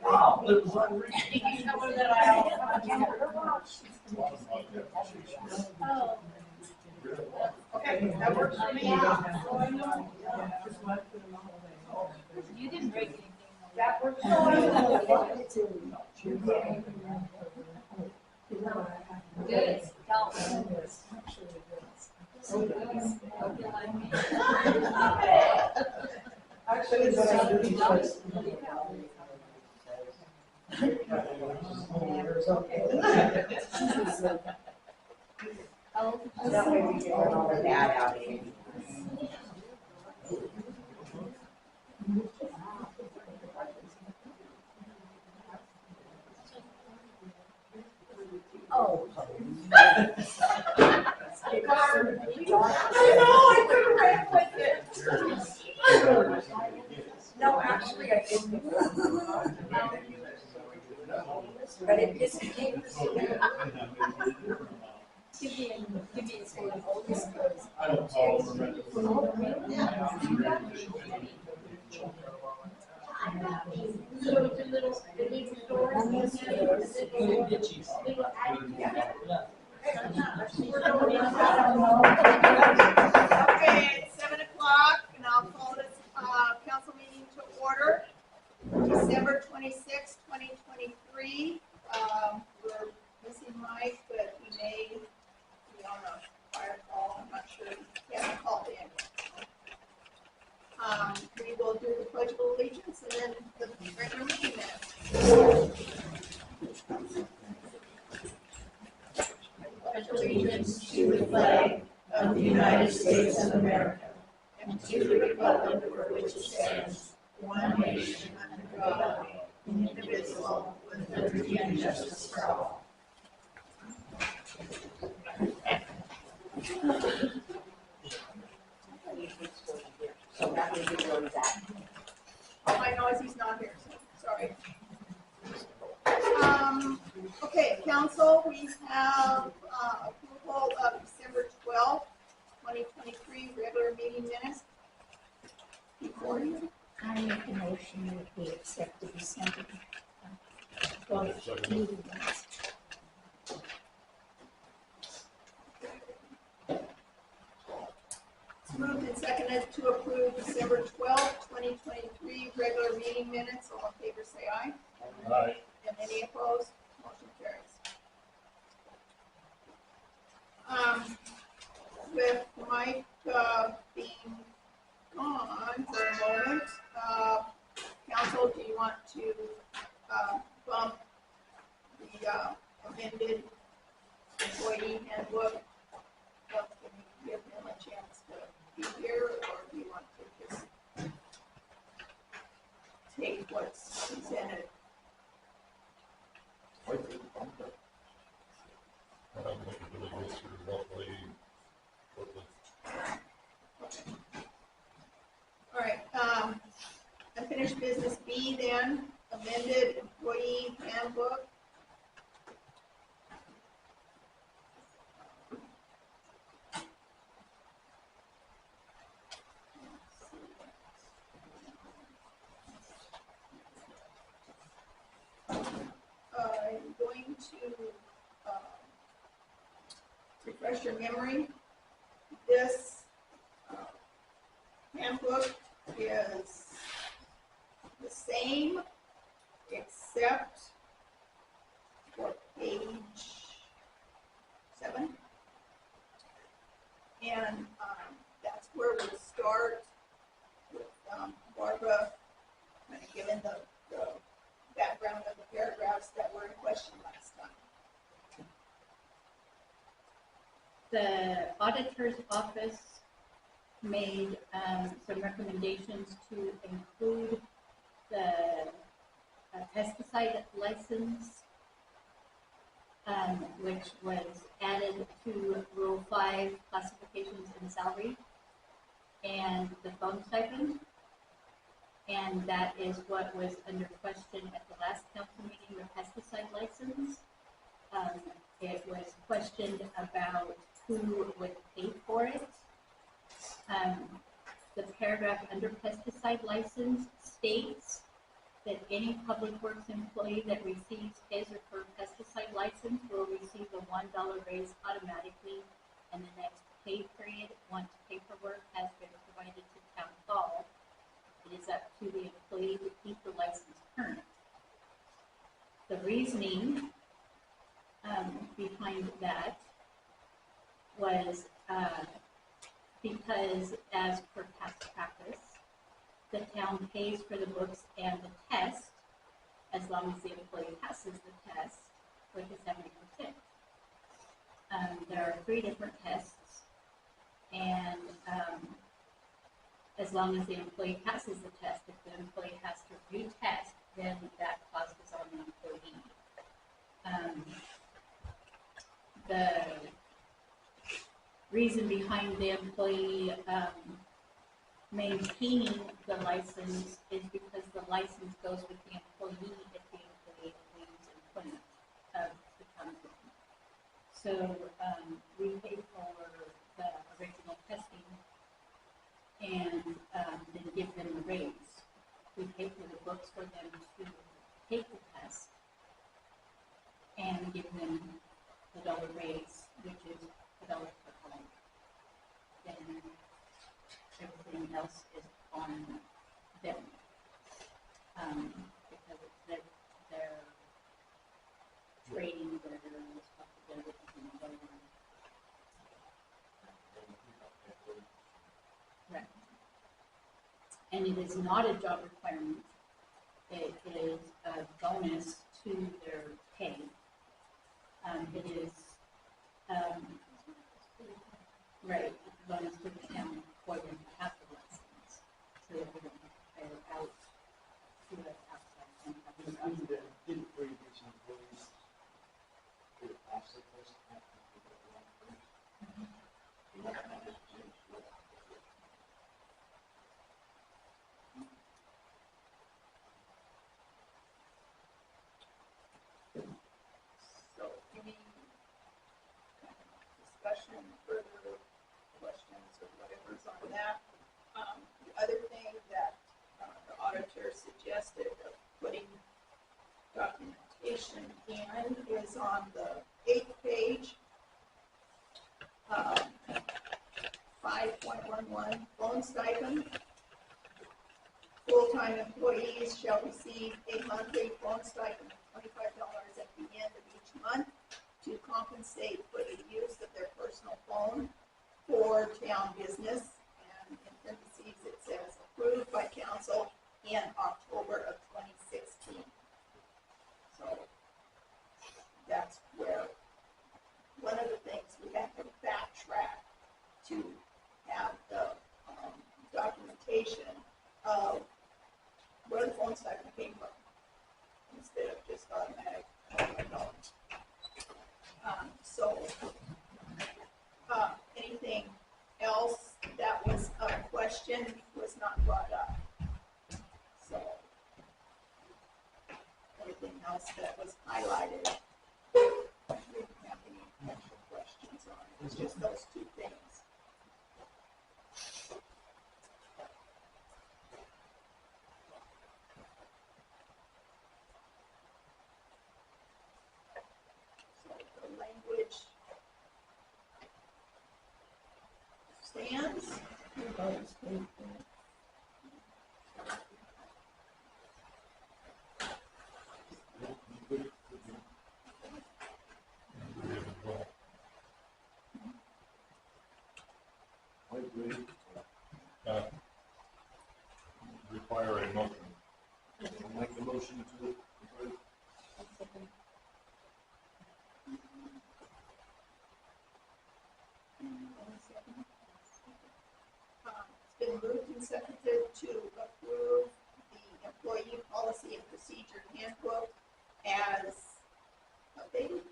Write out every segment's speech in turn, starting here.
Wow, it was unreal. Did you tell her that I? Oh. Okay, that works for me. You didn't break anything. That works. Good. Don't. Actually, it's better to do this. Oh. That way we get all the bad out of it. Oh. I know, I couldn't write with it. No, actually, I didn't. But it just came. Give me a school. Oldest. I don't follow her. Okay, it's 7 o'clock, and I'll call this council meeting to order. December 26, 2023. We're missing Mike, but he may be on a fire call. I'm not sure. He hasn't called in. We will do the Pledge of Allegiance and then the regular meeting minutes. Pledge allegiance to the flag of the United States of America and to the republic for which it stands, one nation under God, indivisible, with liberty and justice for all. So that means he knows that. All I know is he's not here, so sorry. Okay, council, we have approval of December 12th, 2023 regular meeting minutes. Before you. I make a motion that we accept the December 12th meeting minutes. It's moved and seconded to approve December 12th, 2023 regular meeting minutes. All in favor, say aye. Aye. And any opposed? Motion carries. With Mike being gone for a moment, council, do you want to bump the amended employee handbook? Can we give him a chance to be here, or do you want to just take what's presented? All right, unfinished business B then, amended employee handbook. I'm going to refresh your memory. This handbook is the same except for page 7. And that's where we'll start with Barbara kind of giving the background of the paragraphs that were in question last time. The auditor's office made some recommendations to include the pesticide license, which was added to Rule 5 classifications and salary, and the phone stipend. And that is what was under question at the last council meeting, the pesticide license. It was questioned about who would pay for it. The paragraph under pesticide license states that any public works employee that receives his or her pesticide license will receive a $1 raise automatically in the next pay period once paperwork has been provided to town hall. It is up to the employee to keep the license current. The reasoning behind that was because, as per past practice, the town pays for the books and the test as long as the employee passes the test with a 70%. There are 3 different tests, and as long as the employee passes the test, if the employee has to retest, then that cost is on the employee. The reason behind the employee maintaining the license is because the license goes with the employee if the employee leaves employment of the company. So we pay for the original testing and then give them a raise. We pay for the books for them to take the test and give them the $1 raise, which is $1 per home. Then everything else is on them because it's their training, their responsibilities, and whatever. Right. And it is not a job requirement. It is a bonus to their pay. It is right, it's a bonus to the town for them to have the license, so that we don't have to pay it out to the outside company. Didn't previous employees get a pass the test? So any discussion, further questions or whatever's on that? The other thing that the auditor suggested of putting documentation in is on the 8th page. 5.11, phone stipend. Full-time employees shall receive a monthly phone stipend of $25 at the end of each month to compensate for the use of their personal phone for town business. And in parentheses, it says approved by council in October of 2016. So that's where one of the things we have to backtrack to have the documentation of where the phone stipend came from instead of just automatic $25. So anything else that was a question was not brought up. So everything else that was highlighted, we didn't have any extra questions on it. It's just those 2 things. So the language stands. I agree. Require a motion. I'll make the motion to approve. It's been moved and seconded to approve the employee policy and procedure handbook as updated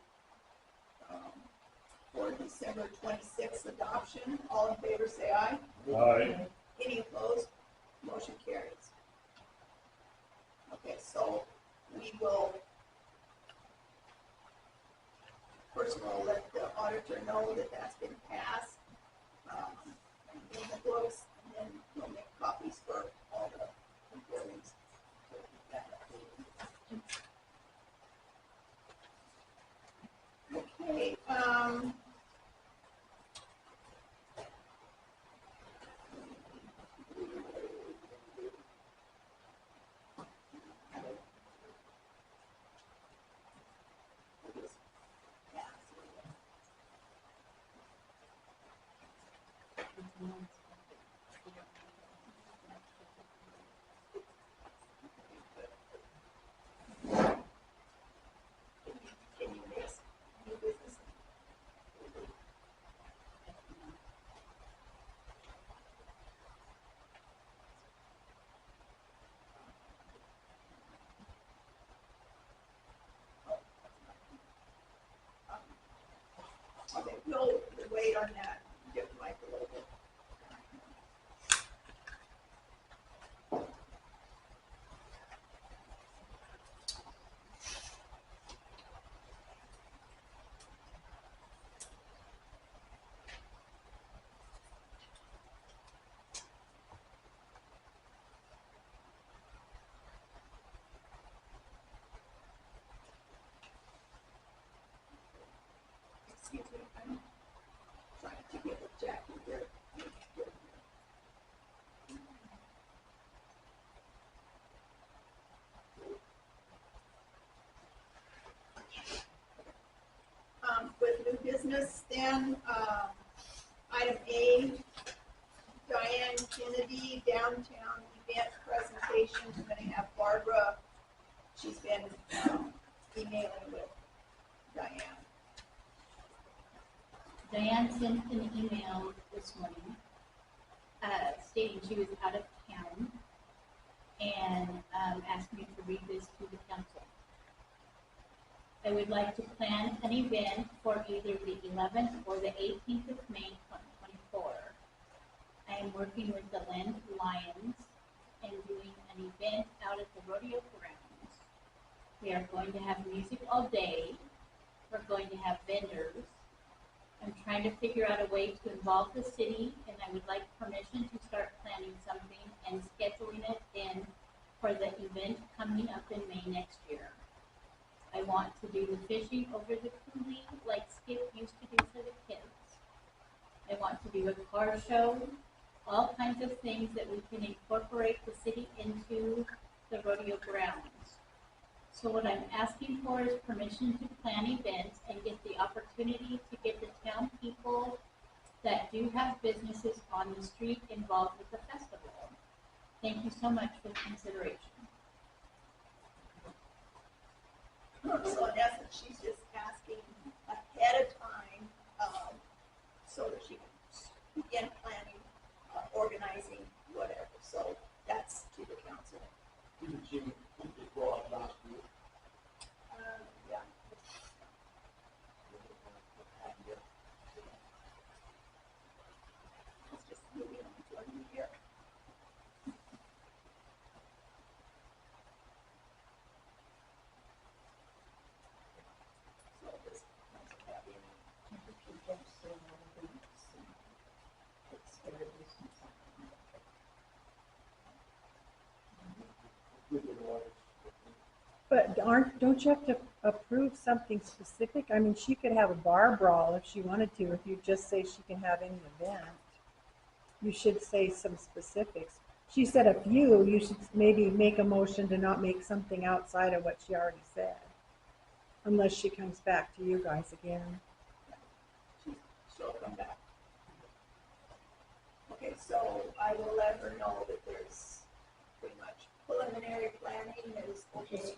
for December 26th adoption. All in favor, say aye. Aye. Any opposed? Motion carries. Okay, so we will, first of all, let the auditor know that that's been passed in the books, and then we'll make copies for all the employees. So that we'll wait on that, give Mike a little bit. Excuse me, I'm trying to get with Jackie here. With new business then, item A, Diane Kennedy downtown event presentation. We're gonna have Barbara, she's been emailing with Diane. Diane sent an email this morning stating she was out of town and asked me to read this to the council. I would like to plan an event for either the 11th or the 18th of May 2024. I am working with the Land Lions and doing an event out at the rodeo grounds. We are going to have music all day. We're going to have vendors. I'm trying to figure out a way to involve the city, and I would like permission to start planning something and scheduling it in for the event coming up in May next year. I want to do the fishing over the coulee like Skip used to do for the kids. I want to do a car show, all kinds of things that we can incorporate the city into the rodeo grounds. So what I'm asking for is permission to plan events and get the opportunity to get the town people that do have businesses on the street involved with the festival. Thank you so much for the consideration. So in essence, she's just asking ahead of time, so that she can begin planning, organizing, whatever. So that's to the council. Didn't you brought up last week? Yeah. It's just moving on to a new year. So this doesn't have any. But don't you have to approve something specific? I mean, she could have a bar brawl if she wanted to, if you just say she can have any event. You should say some specifics. She said a few, you should maybe make a motion to not make something outside of what she already said. Unless she comes back to you guys again. She'll come back. Okay, so I will let her know that there's pretty much preliminary planning is okay.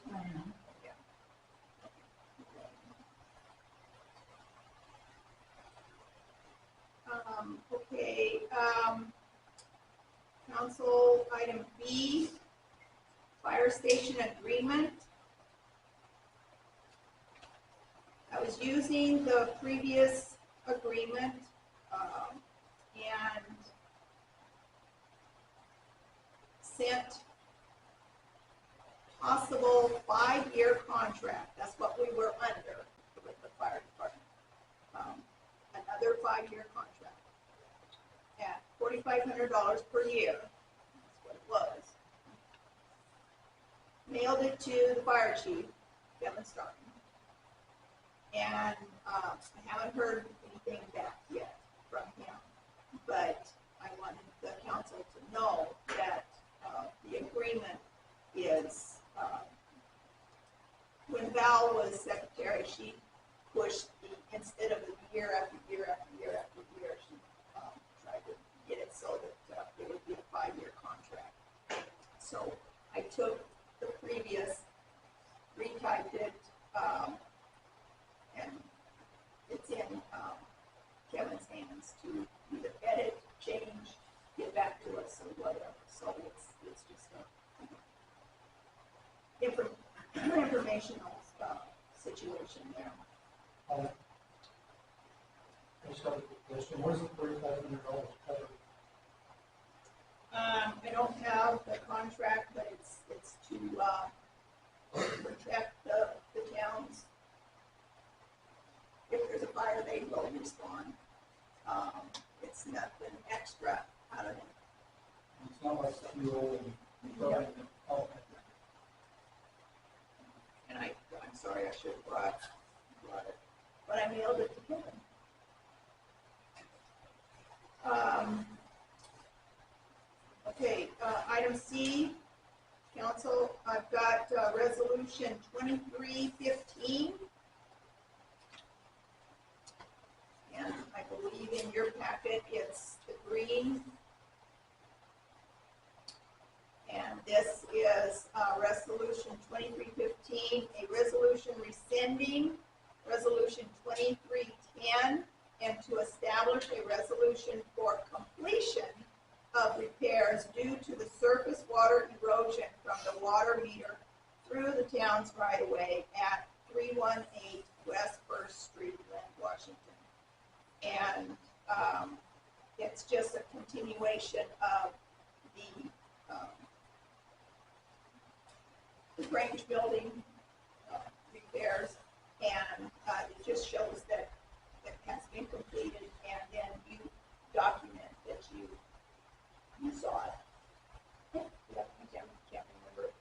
Okay, council item B, fire station agreement. I was using the previous agreement, and sent possible 5-year contract. That's what we were under with the fire department. Another 5-year contract at $4,500 per year. That's what it was. Mailed it to the fire chief, Kevin Stark. And I haven't heard anything back yet from him, but I wanted the council to know that the agreement is, when Val was secretary, she pushed instead of a year after year after year after year, she tried to get it so that it would be a 5-year contract. So I took the previous, retyped it, and it's in Kevin's hands to either edit, change, get back to us or whatever. So it's just a informational situation there. I just got a quick question. What is the $3,500 cover? I don't have the contract, but it's to, protect the towns. If there's a fire, they will respond. It's nothing extra out of it. It's not like fuel and. Yep. Oh, And I'm sorry, I should have brought it, but I mailed it to Kevin. Okay, item C, council, I've got, resolution 2315. And I believe in your packet, it's the green. And this is, resolution 2315, a resolution rescinding resolution 2310, and to establish a resolution for completion of repairs due to the surface water erosion from the water meter through the town's right-of-way at 318 West First Street, Glen, Washington. And it's just a continuation of the Grange building repairs, and it just shows that it has been completed, and then you document that you saw it. Yeah, I can't remember.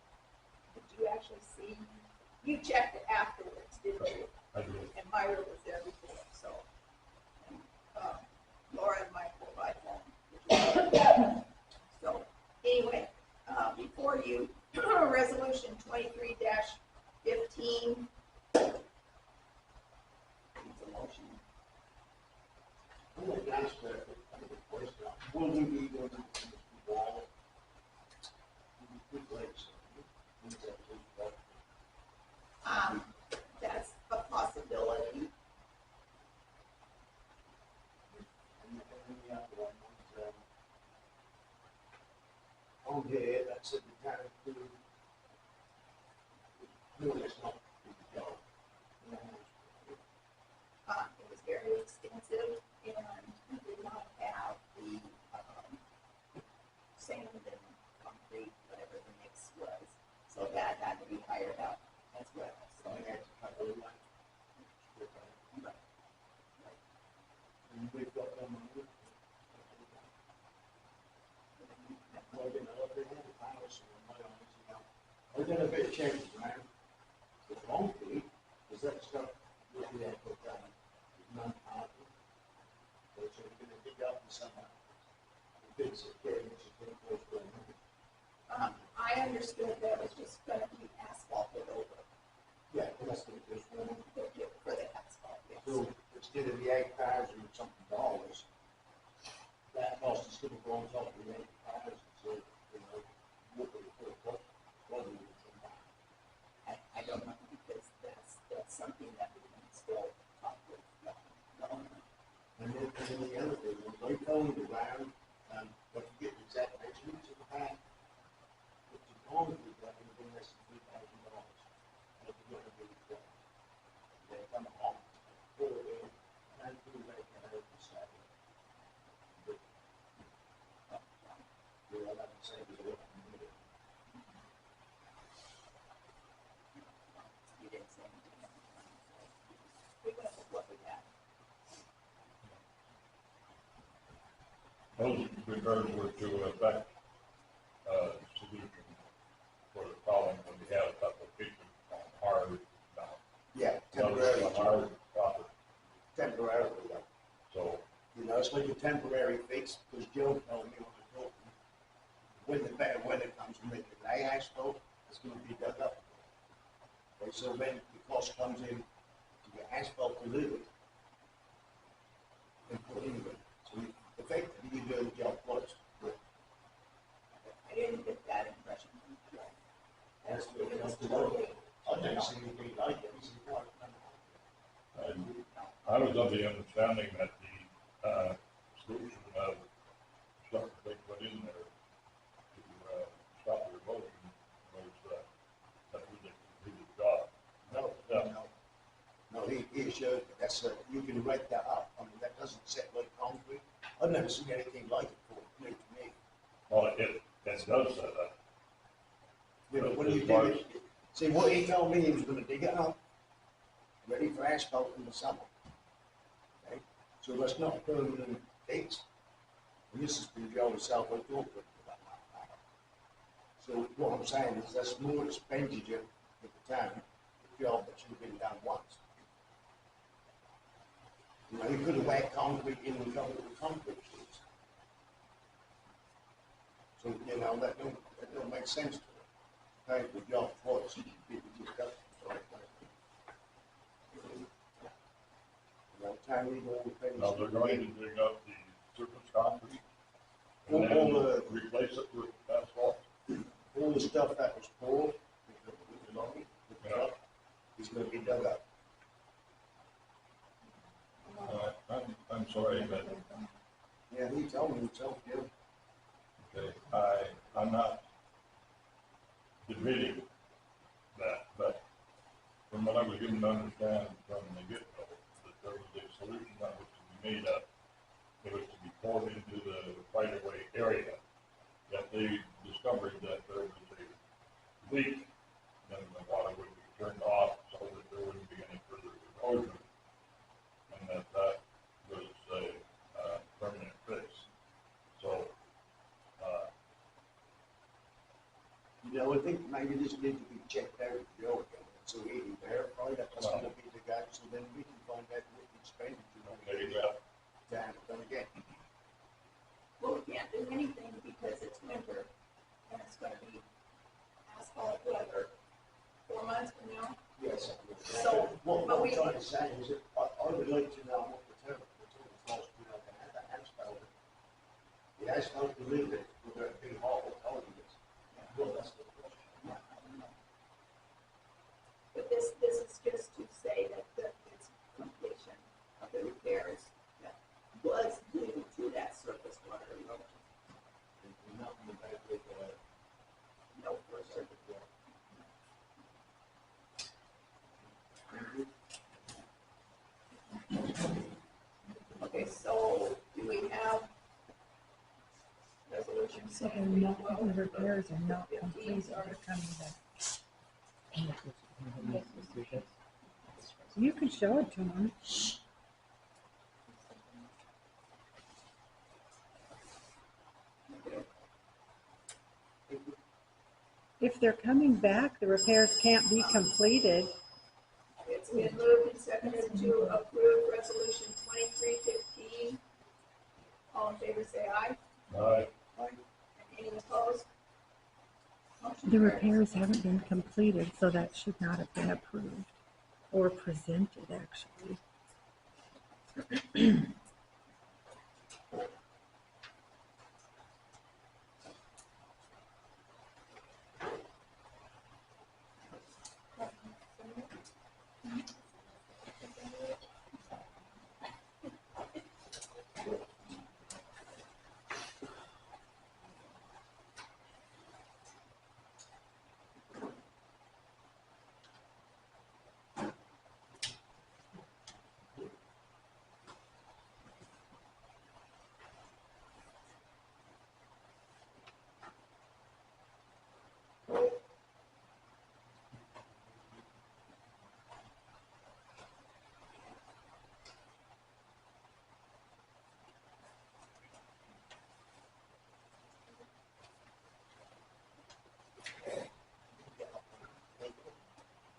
Did you actually see? You checked it afterwards, didn't you? I do. And Myra was there before, so. And, Laura and Michael by phone. So, anyway, before you, resolution 23-15. It's a motion. I'm going to ask that question. Will we be going to this wall? That's a possibility. On here, that's at the town to. No, it's not. It was very extensive, and we did not have the sand and concrete, whatever the mix was, so that had to be hired out as well. So And we've got them on it. Well, you know, they had a house and my arms, you know. We've done a bit of change around. It won't be, because that stuff will be able to put down. Non-parking. So we're going to dig up the summer. Fix it, get it, it's going to go for a I understood that was just gonna be asphalted over Yeah, that's what it is. for the asphalt, yes. So instead of the $8,000 something dollars, that cost is going to go on top of the $8,000. So, you know, what would it cost? What would it cost? I don't know, because that's something that we can still talk with the owner. And then the other thing, was they told around, what you get the exact measurements of the back, what you call it, that would be less than $3,000. What you're going to do is that they come home, pull it in, and do that, and they can say, well, I'm saying, what I'm doing. You didn't say anything. We went with what we had. Those repairs were to affect, solution for the problem when we have a couple of people on hard, Yeah, hard property. temporarily, though. So, You know, it's like a temporary fix, because Joe told me on the talk, when the bad weather comes and they can lay asphalt, it's gonna be dug up. Okay, so when the cost comes in to get asphalt delivered and put in it, so effectively you do the job first. I didn't get that impression from Joe. That's what It was it totally. I don't see anything like it. He said, "No, I was of the understanding that the, solution of stuff that they put in there to, stop the erosion was, that we did the job. no, Yeah. no. No, he showed me, that's, you can rake that up, I mean, that doesn't set like concrete. I've never seen anything like it before, new to me. Well, it does set up. You know, when you do it, see, what he told me, he was gonna dig it up, ready for asphalt in the summer. Okay, so that's not a permanent fix. And this has been going south of Dorset for that matter. So what I'm saying is that's more expenditure for the town, the job that should have been done once. You know, you could have whacked concrete in and covered it with concrete sheets. So, you know, that don't make sense to me. Paying for the job twice, people just got the right place. You know, town need all the things. Now, they're going to dig up the surface concrete All and then the- replace it with asphalt. All the stuff that was poured, with the lorry, with the truck, is gonna be dug up. I'm sorry, but, Yeah, he told me himself, yeah. okay, I'm not debating that, but from what I was given to understand from the get-go, that there was a solution that was to be made up. It was to be poured into the right-of-way area, that they discovered that there was a leak, then the water would be turned off so that there wouldn't be any further erosion, and that was a permanent fix. So, You know, I think maybe this needs to be checked out with Joe again, so he can verify that that's gonna be the guy, so then we can find out what the expenditure there you is. go. Damn, done again. Well, we can't do anything because it's winter and it's gonna be asphalt weather 4 months from now. Yes. So, What but I'm we- trying to say is that I would like to know what the total cost, you know, to have that asphalt. The asphalt delivered with a big hole, hole in it. Well, that's the question. But this is just to say that it's completion of the repairs that was due to that surface water erosion. And nothing about it, No further. Okay, so do we have resolution So they're saying not, the repairs are not completed, they're coming back. You can show it to them. If they're coming back, the repairs can't be completed. It's been moved and seconded to approve resolution 2315. All in favor, say aye. And any opposed? Motion The carries. repairs haven't been completed, so that should not have been approved or presented, actually.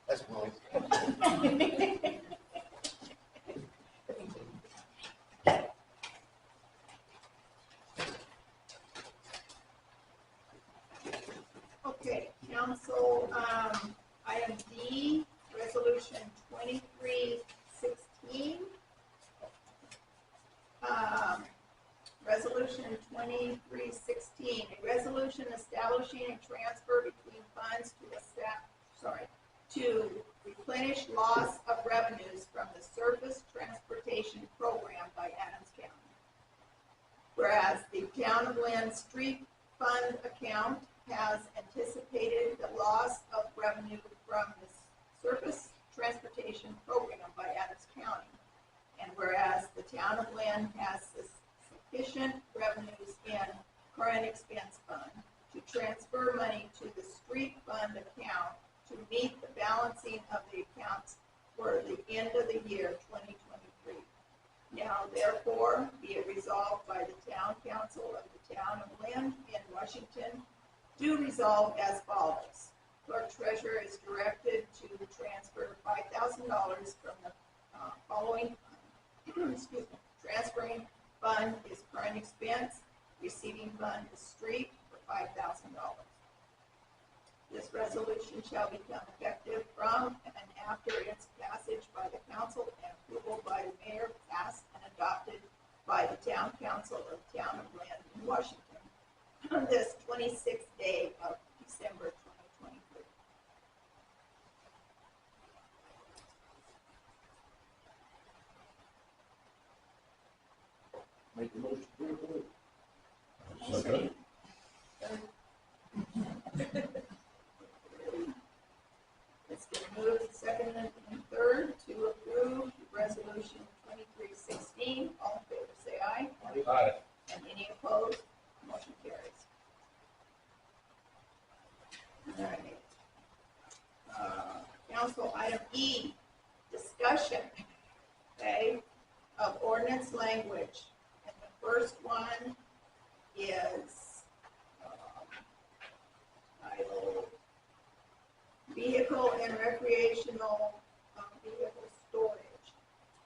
that's mine. Okay, council, item D, resolution 2316. Resolution 2316, a resolution establishing a transfer between funds to replenish loss of revenues from the Surface Transportation Program by Adams County. Whereas the Town of Lynn Street Fund account has anticipated the loss of revenue from the Surface Transportation Program by Adams town of Lynn has sufficient revenues in current expense fund to transfer money to the street fund account to meet the balancing of the accounts for the end of the year 2023. Now therefore be it resolved by the town council of the town of Lynn in Washington, do resolve as follows. Clerk treasurer is directed to transfer $5,000 from the following excuse me, transferring fund is current expense, receiving fund is street for $5,000. This resolution shall become effective from and after its passage by the council and approval by the mayor, passed and adopted by the town council of the town of Lynn in Washington on this 26th day of December 2023. Make the motion to approve. Second. It's been moved, second, and third to approve resolution 2316. All in favor, say aye. Aye. And any opposed? Motion carries. All right. Council item E, discussion, okay, of ordinance language. And the first one is titled Vehicle and Recreational Vehicle Storage.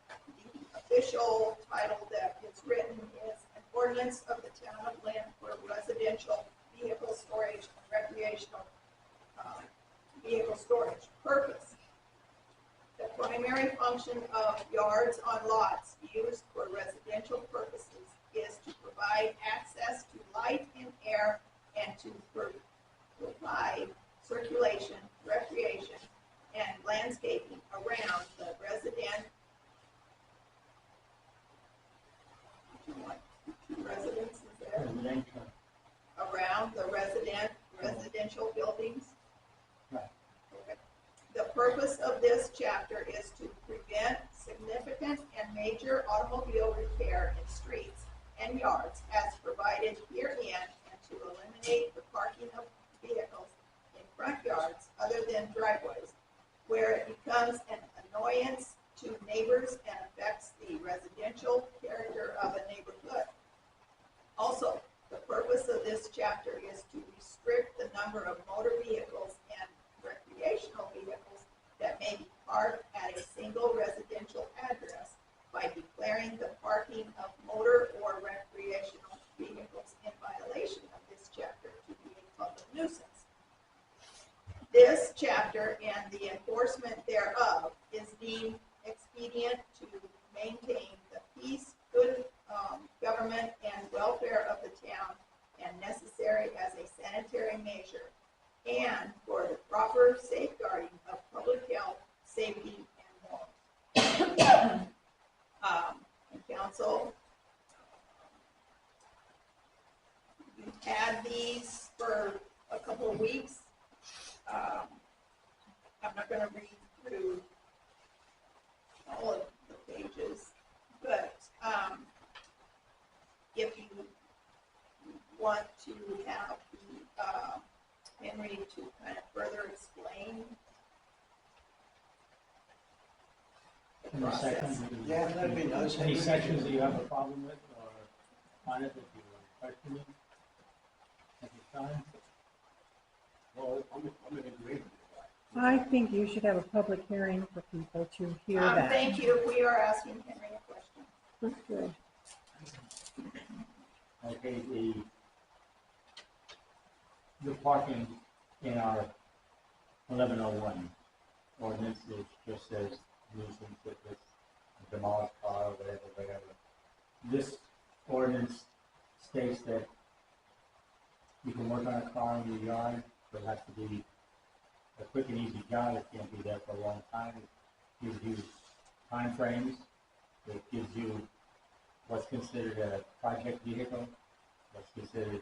The official title that is written is an ordinance of the town of Lynn for residential vehicle storage and recreational vehicle storage. Purpose: the primary function of yards on lots used for residential purposes is to provide access to light and air and to provide circulation, recreation, and landscaping around the residences there, around the residential buildings. Right. Okay. The purpose of this chapter is to prevent significant and major automobile repair in streets and yards as provided herein, and to eliminate the parking of vehicles in front yards other than driveways, where it becomes an annoyance to neighbors and affects the residential character of a neighborhood. Also, the purpose of this chapter is to restrict the number of motor vehicles and recreational vehicles that may be parked at a single residential address by declaring the parking of motor or recreational vehicles in violation of this chapter to be a public nuisance. This chapter and the enforcement thereof is deemed expedient to maintain the peace, good government, and welfare of the town, and necessary as a sanitary measure, and for the proper safeguarding of public health, safety, and morals. And council, we've had these for a couple of weeks. I'm not going to read through all of the pages, but if you want to have Henry to kind of further explain the process. Yeah, that'd be nice. Any sections that you have a problem with or find it that you are questioning at the time? Well, I'm in agreement with that. I think you should have a public hearing for people to hear that. Thank you. We are asking Henry a question. That's good. Okay, the parking in our 1101 ordinance is just says nuisance if it's a demolished car, whatever. This ordinance states that you can work on a car in your yard, but it has to be a quick and easy job. It can't be there for a long time. It gives you time frames. It gives you what's considered a project vehicle, what's considered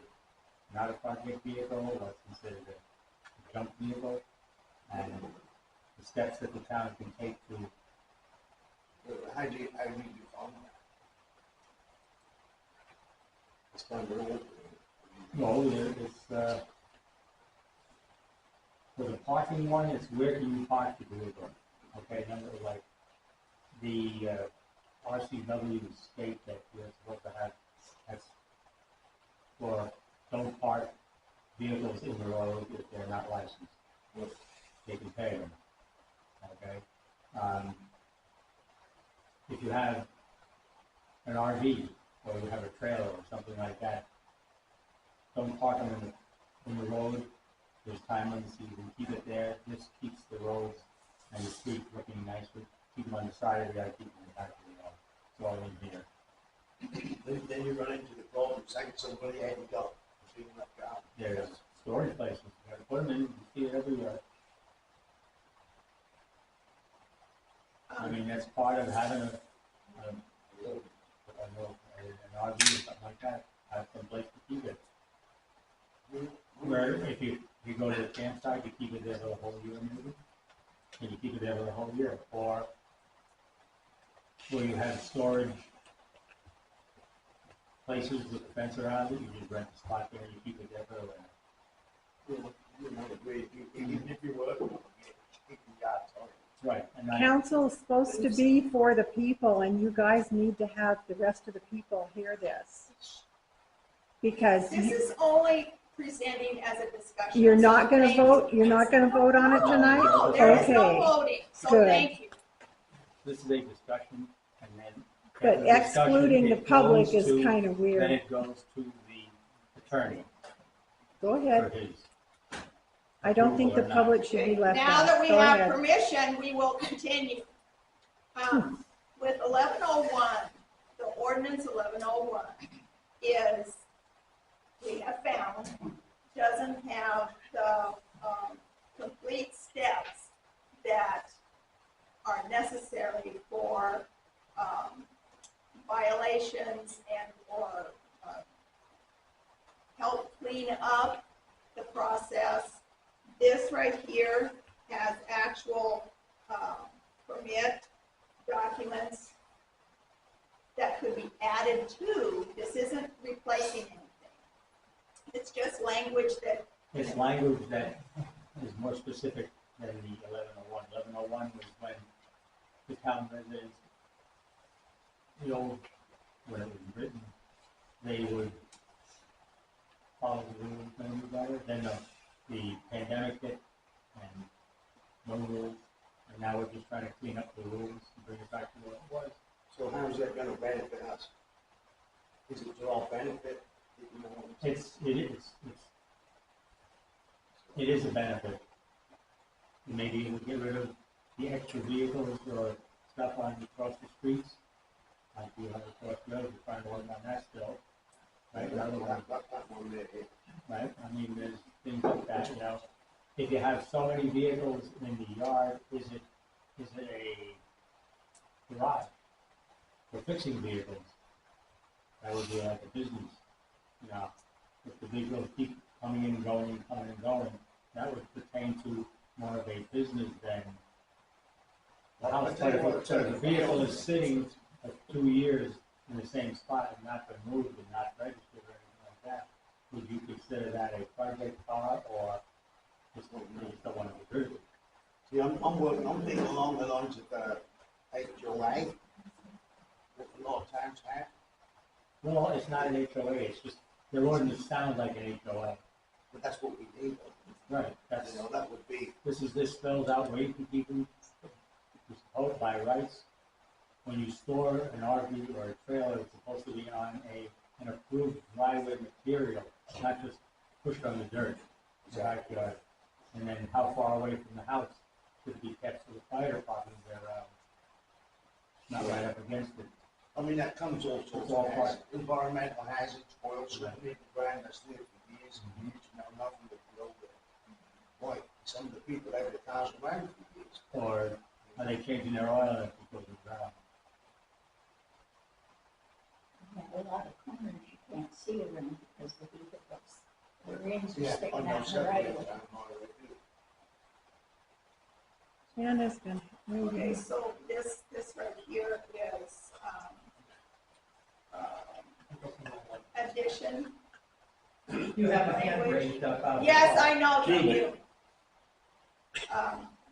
not a project vehicle, what's considered a junk vehicle, and the steps that the town can take to. How do you follow that? down the road. No, it's, for the parking one, it's where can you park your vehicle? Okay, number like, the RCW state that you're supposed to have, that's for don't park vehicles in the road if they're not licensed. They can pay them, okay? If you have an RV, or you have a trailer or something like that, don't park them in the road. There's time limits, so you can keep it there. This keeps the roads and the street looking nicer. Keep them on the side of the yard, keep them in the back of the yard. It's all in here. Then you run into the problem, saying somebody had to go. There's storage places. You gotta put them in, you see it everywhere. I mean, that's part of having an RV or something like that. Have some place to keep it. Where if you go to the campsite, you keep it there for the whole year, maybe? And you keep it there for the whole year. Or where you have storage places with a fence around it, you just rent a spot there and you keep it there for a while. Even if you work, you keep your yard tight. Right. And Council is supposed to be for the people, and you guys need to have the rest of the people hear this. Because This is only presenting as a discussion. you're not so gonna thank you. vote, you're not gonna vote on it tonight? No, there is no Okay, voting, so good. thank you. this is a discussion, and then. but the discussion, excluding the it public goes is to- kind of Then weird. it goes to the attorney Go for ahead. his. I don't think the approval or not. public should be left Now out. that we Go have ahead. permission, we will continue. With 1101, the ordinance 1101 is, we have found, doesn't have the complete steps that are necessary for violations and or help clean up the process. This right here has actual permit documents that could be added to. This isn't replacing anything. It's just language that, It's language that is more specific than the 1101. 1101 was when the town residents, the old, when it was written, they would follow the rules maybe better. Then the pandemic hit and no rules. And now we're just trying to clean up the rules and bring it back to what it was. So how is that gonna benefit us? Is it to our benefit? You know, It is a benefit. Maybe you would get rid of the extra vehicles or stuff on across the streets, like you have across the road, you're trying to work on that still. Right, that rather than, one there, right, I mean, there's things like that, you know. If you have so many vehicles in the yard, is it a garage for fixing vehicles? That would be like a business, you know. If the vehicles keep coming and going, that would pertain to more of a business than the house. But if the vehicle is sitting for 2 years in the same spot and not been moved and not registered or anything like that, would you consider that a project car or just you just don't want to get rid of it? See, I'm thinking along the lines of HOA, what a lot of towns have. Well, it's not an HOA, it's just, their ordinance sounds like an HOA. But that's what we need. Right, that's, You know, that would be, this spells out where you can keep them, it's supposed by rights. When you store an RV or a trailer, it's supposed to be on an approved driveway material, not just pushed on the dirt, the backyard. And then how far away from the house should be kept so the fire department is around, not right up against it. I mean, that comes all sorts of hazards, environmental hazards, oil slipping in the ground that's there for years and years, you know, nothing but the old. Why, some of the people have the cars around for years. Or are they changing their oil if it goes around? A lot of corners you can't see around because the vehicles, the rims are Yeah, I sticking know, out the certainly, right of way. Anna's been okay, moving. so this right here is addition You have a hand raised up. Yes, I know, thank Julie. you.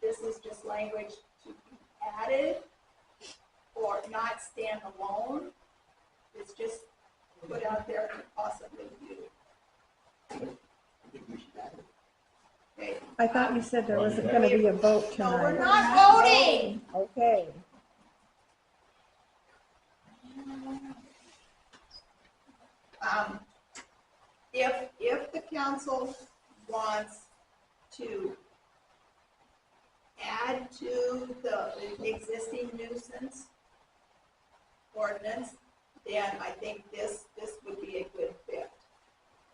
This is just language to be added or not stand alone. It's just put out there and possibly do. I think we should add it. Okay. I thought you said there wasn't gonna be a vote No, we're tonight. not voting. Okay. If the council wants to add to the existing nuisance ordinance, then I think this would be a good fit.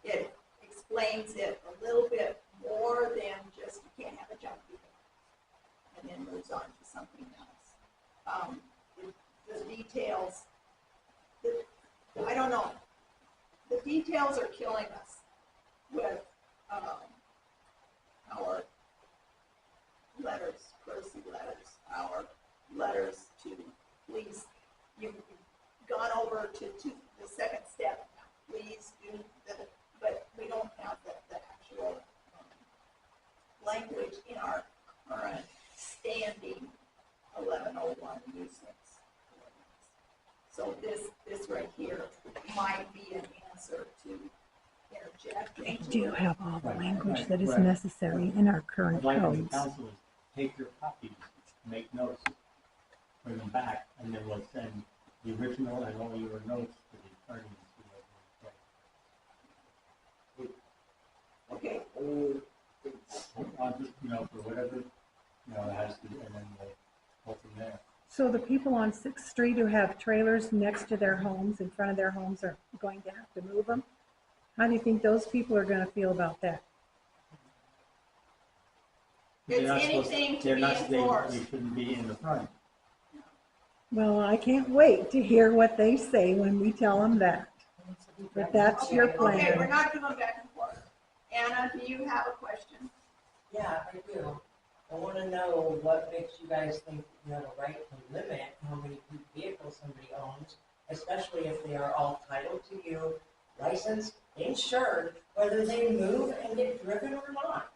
It explains it a little bit more than just you can't have a junk vehicle, and then moves on to something else. The details, I don't know. The details are killing us with our letters, courtesy letters, our letters to police. You've gone over to the second step now. Please do the, but we don't have the actual language in our current standing 1101 nuisance. So this right here might be an answer to interject. They into do it. have all the language that is necessary in our I'd current like the codes. council to take your copies, make notes, bring them back, and then we'll send the original and all your notes to the attorney and see what they Okay, say. On just, for whatever, it has to, and then we'll go from there. So the people on 6th Street who have trailers next to their homes, in front of their homes, are going to have to move them? How do you think those people are gonna feel about that? It's They're not supposed- anything to they're be not- enforced. They shouldn't be in the front. Well, I can't wait to hear what they say when we tell them that. But that's your Okay, we're plan. not going back and forth. Anna, do you have a question? Yeah, I do. I want to know what makes you guys think you have a right to limit how many vehicles somebody owns, especially if they are all titled to you, licensed, insured, whether they move and get driven or not.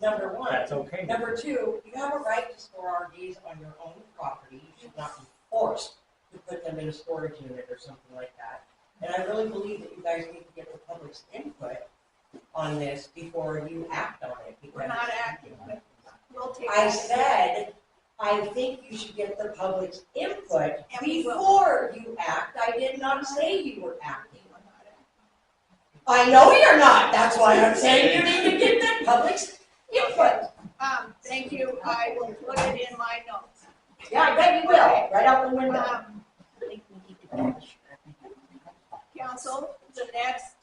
Number one. That's okay. Number two, you have a right to store RVs on your own property. You should not be forced to put them in a storage unit or something like that. And I really believe that you guys need to get the public's input on this before you act on it. We're Because not acting, but we'll take. I said, I think you should get the public's input And we will. before you act. I did not say you were acting. We're not acting. I know you're not. That's why I'm saying you need to get the public's input. Thank you. I will put it in my notes. Yeah, I bet you will, right out the window. Council, the next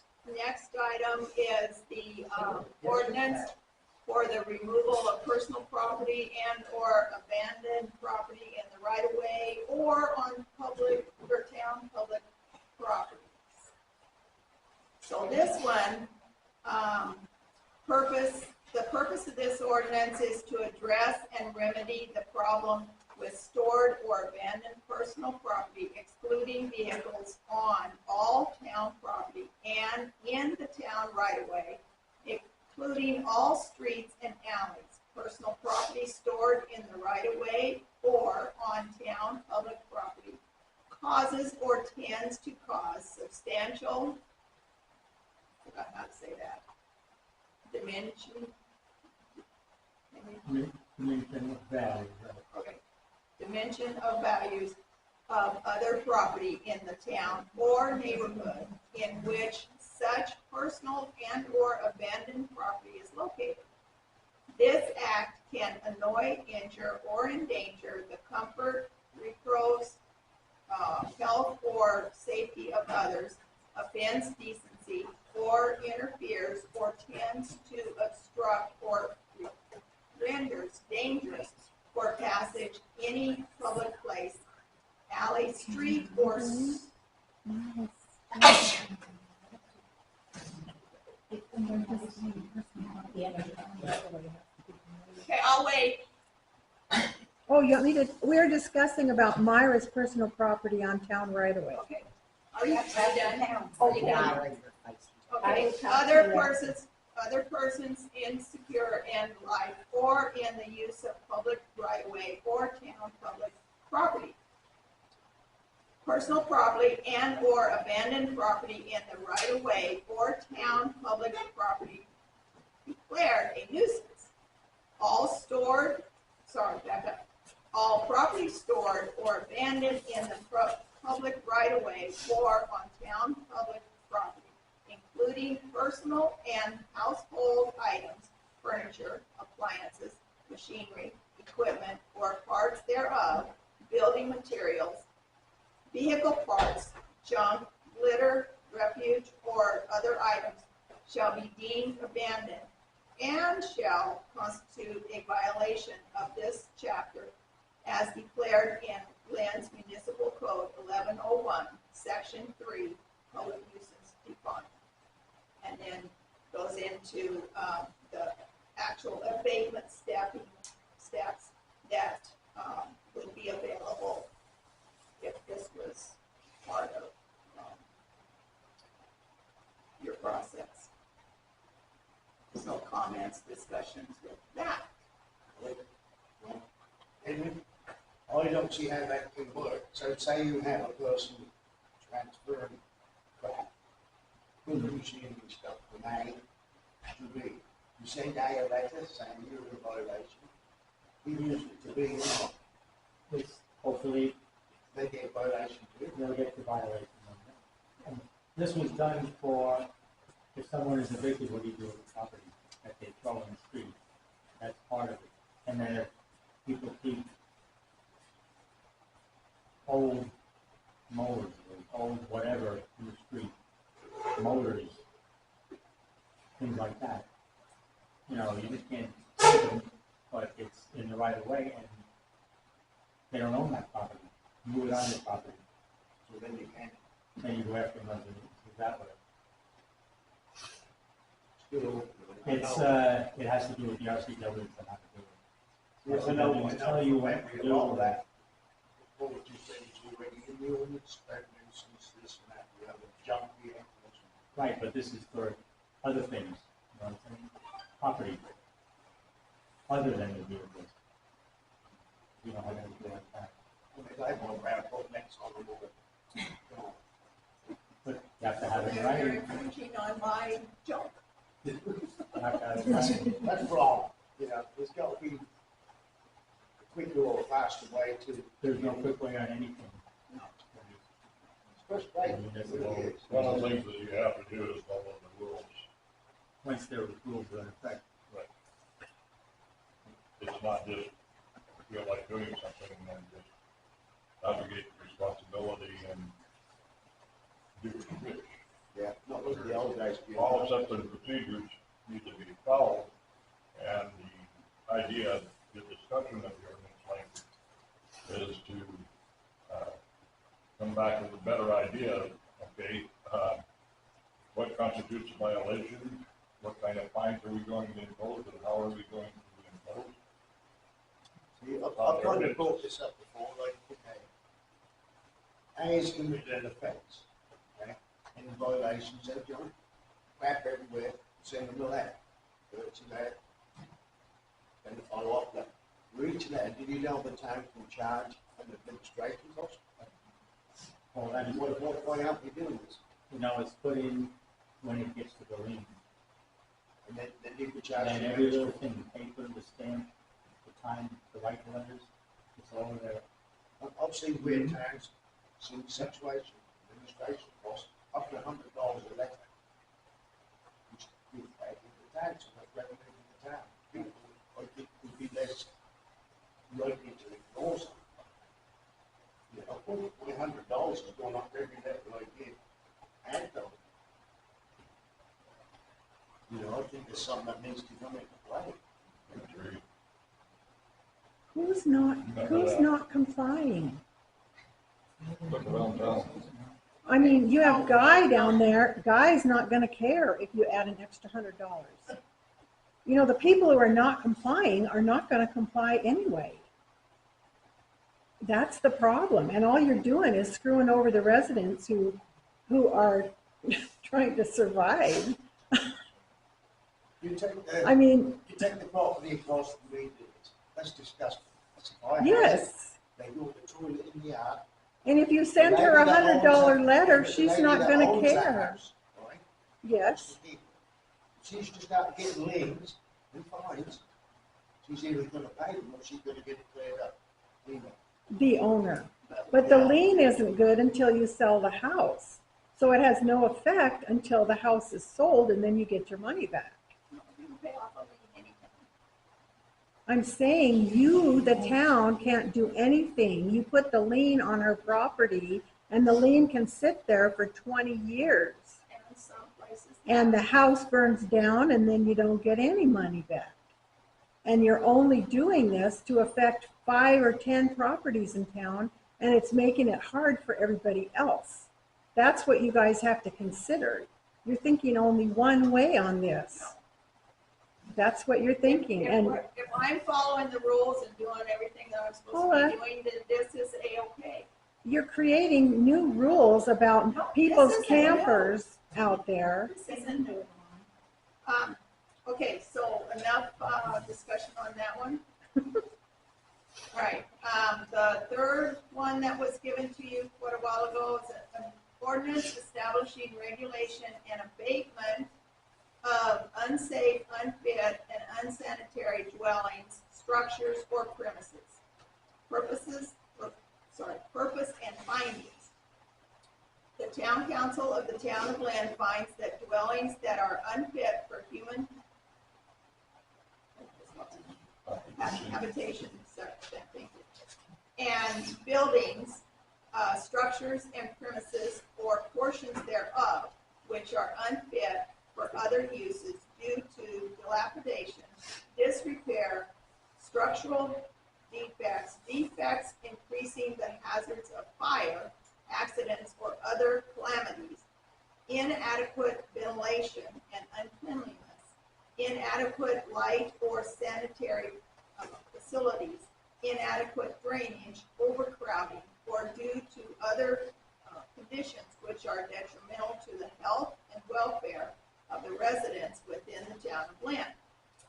item is the ordinance for the removal of personal property and or abandoned property in the right of way or on public or town public properties. So this one, the purpose of this ordinance is to address and remedy the problem with stored or abandoned personal property, excluding vehicles on all town property and in the town right-of-way, including all streets and alleys, personal property stored in the right-of-way or on town public property, causes or tends to cause substantial, I forgot how to say that, dimension of values of other property in the town or neighborhood in which such personal and or abandoned property is located. This act can annoy, injure, or endanger the comfort, repose, health, or safety of others, offends decency, or interferes or tends to obstruct or renders dangerous for passage any public place, alley, street, or okay, I'll wait. Oh, you want me to, we're discussing about Myra's personal property on town right away. Okay, are you done? Are you done? Okay, other persons insecure in life or in the use of public right-of-way or town public property. Personal property and/or abandoned property in the right-of-way or town public property declared a nuisance. All property stored or abandoned in the public right-of-way or on town public property, including personal and household items, furniture, appliances, machinery, equipment, or parts thereof, building materials, vehicle parts, junk, litter, refuge, or other items shall be deemed abandoned and shall constitute a violation of this chapter as declared in Lynn's Municipal Code 1101, Section 3, Public Nuisance Defined. And then goes into the actual abatement steps that would be available if this was part of your process. So comments, discussions with that. And I don't see how that can work. So say you have a person transferring crap, machinery and stuff from A to B. You send A a letter saying you're in violation. You use it to B or not. It's hopefully They get violation too. they'll get the violation. And this was done for, if someone is evicted, what do you do with the property that they throw in the street? That's part of it. And then if people keep old mowers or old whatever in the street, motors, things like that, you know, you just can't take them, but it's in the right of way and they don't own that property. Move it on your property. So then you can Then you go after them that way. still. It's, it has to do with the RCW and how to do it. Yes, I know. They tell you what to do. All that. What would you say is already in the ordinance, spread nuisance, this and that, the other junk vehicles. Right, but this is for other things, you know what I'm saying? Property. Other than the vehicles. You know how to do like that. I want around, put next on the wall. But you have to have it in They're writing. infringing on my junk. You have to have it in writing. That's wrong, you know, there's got to be a quicker or faster way to. There's no quick way on anything. It's frustrating. One of the things that you have to do is follow the rules. Once there are rules are in effect. Right. It's not just feel like doing something and then just navigate the responsibility and do what you wish. Yeah, not like the old days. All steps and procedures need to be followed, and the idea, the discussion of the ordinance language is to come back with a better idea, okay, what constitutes a violation, what kind of fines are we going to impose, and how are we going to impose? See, I've kind of brought this up before, like, okay, A is committed an offence, okay, and violations of junk, crap everywhere, send them a letter, go to that, then follow up that. For each letter, did you know the town can charge an administration cost? Well, that is, Why aren't we doing this? you know, it's put in when it gets to the lien. And then you can charge. And then every little thing, the paper, the stamp, the time, the right letters, it's all there. I've seen weird towns, seen situations, administration costs up to $100 a letter. Which we pay in the town, so that's revenue in the town. People, I think, would be less likely to ignore something. You know, $100 is going up every letter I give. And though, you know, I think there's something that needs to come into play. Who's not complying? Look around town. I mean, you have Guy down there, Guy's not gonna care if you add an extra $100. You know, the people who are not complying are not gonna comply anyway. That's the problem, and all you're doing is screwing over the residents who are trying to survive. You take I mean, the property across the way, that's disgusting. That's a fire hazard. yes. They go to the toilet in the yard. And if you send her $100 letter, she's not gonna care. Right? Yes, She's just out getting liens and fines. She's either gonna pay them or she's gonna get it cleared up. You know. the owner. But the lien isn't good until you sell the house. So it has no effect until the house is sold and then you get your money back. You can pay off a lien anytime. I'm saying you, the town, can't do anything. You put the lien on her property and the lien can sit there for 20 years. And some places. And the house burns down and then you don't get any money back. And you're only doing this to affect 5 or 10 properties in town, and it's making it hard for everybody else. That's what you guys have to consider. You're thinking only one way on this. That's what you're thinking. And If I'm following the rules and doing everything that I'm supposed to be doing, then this is A-okay. you're creating new rules about No, people's this isn't campers out there. This isn't new. Okay, so enough discussion on that one. All right, the third one that was given to you quite a while ago is an ordinance establishing regulation and abatement of unsafe, unfit, and unsanitary dwellings, structures, or premises. Purpose and findings. The town council of the town of Lynn finds that dwellings that are unfit for human habitation, and buildings, structures, and premises, or portions thereof, which are unfit for other uses due to dilapidation, disrepair, structural defects, defects increasing the hazards of fire, accidents, or other calamities, inadequate ventilation and uncleanliness, inadequate light or sanitary facilities, inadequate drainage, overcrowding, or due to other conditions which are detrimental to the health and welfare of the residents within the town of Lynn.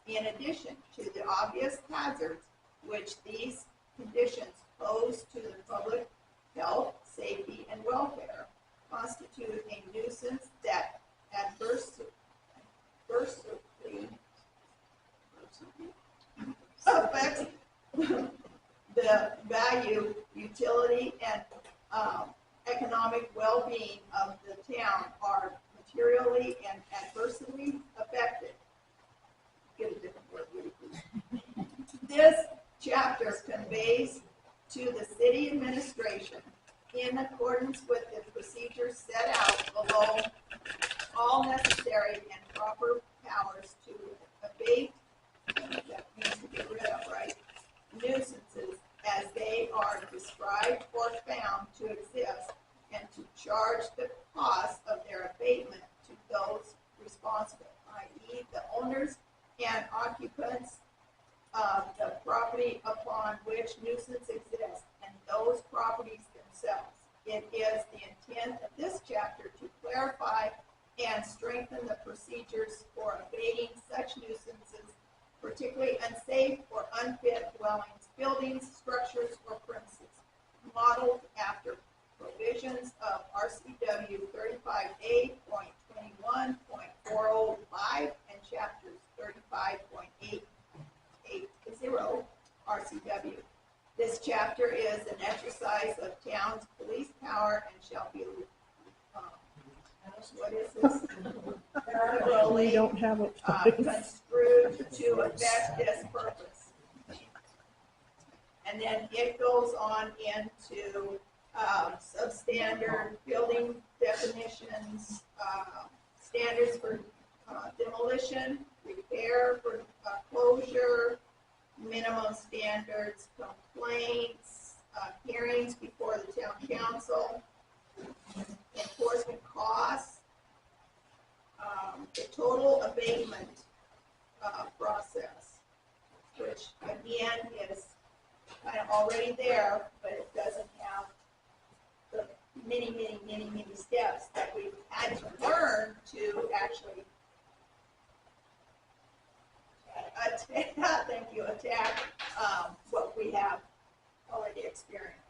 In addition to the obvious hazards which these conditions pose to the public health, safety, and welfare, constitute a nuisance that adversely affects the value, utility, and economic well-being of the town are materially and adversely affected. Get a different word, really, please. This chapter conveys to the city administration, in accordance with the procedures set out below, all necessary and proper powers to abate, that means to get rid of, right, nuisances as they are described or found to exist, and to charge the cost of their abatement to those responsible, i.e. the owners and occupants of the property upon which nuisance exists, and those properties themselves. It is the intent of this chapter to clarify and strengthen the procedures for abating such nuisances, particularly unsafe or unfit dwellings, buildings, structures, or premises, modeled after provisions of RCW 35A.21.405 and chapters 35.880 RCW. This chapter is an exercise of town's police power and shall be, what is this? We don't have a Construed to affect this purpose. And then it goes on into substandard building definitions, standards for demolition, repair, for closure, minimum standards, complaints, hearings before the town council, enforcement costs, the total abatement process, which again is kind of already there, but it doesn't have the many steps that we've had to learn thank you, attack, what we have already experienced.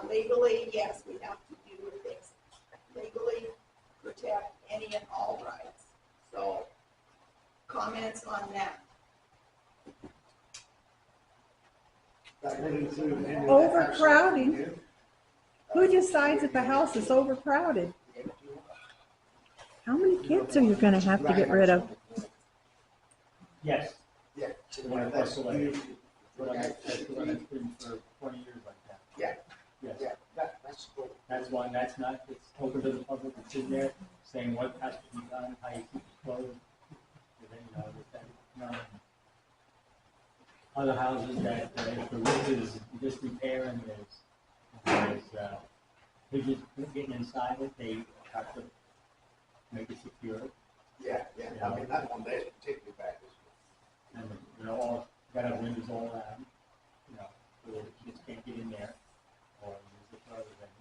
Legally, yes, we have to do things legally, protect any and all rights. So, comments on that? That would include any of that Overcrowding. house. Who decides if a house is overcrowded? How many kids are you gonna have to get rid of? Yes, Yeah. The one across the way. usually- that's the one that's been for 20 years like that. Yeah. Yes, Yeah, that's cool. that's one, that's not, it's open to the public, it's in there, saying what has to be done, how you keep it closed. And then, other houses that, if the roof is disrepair and they just getting inside it, they have to make it secure. Yeah, I mean, that one there is particularly bad. And, all, gotta have windows all around, so the kids can't get in there, or use it for other things.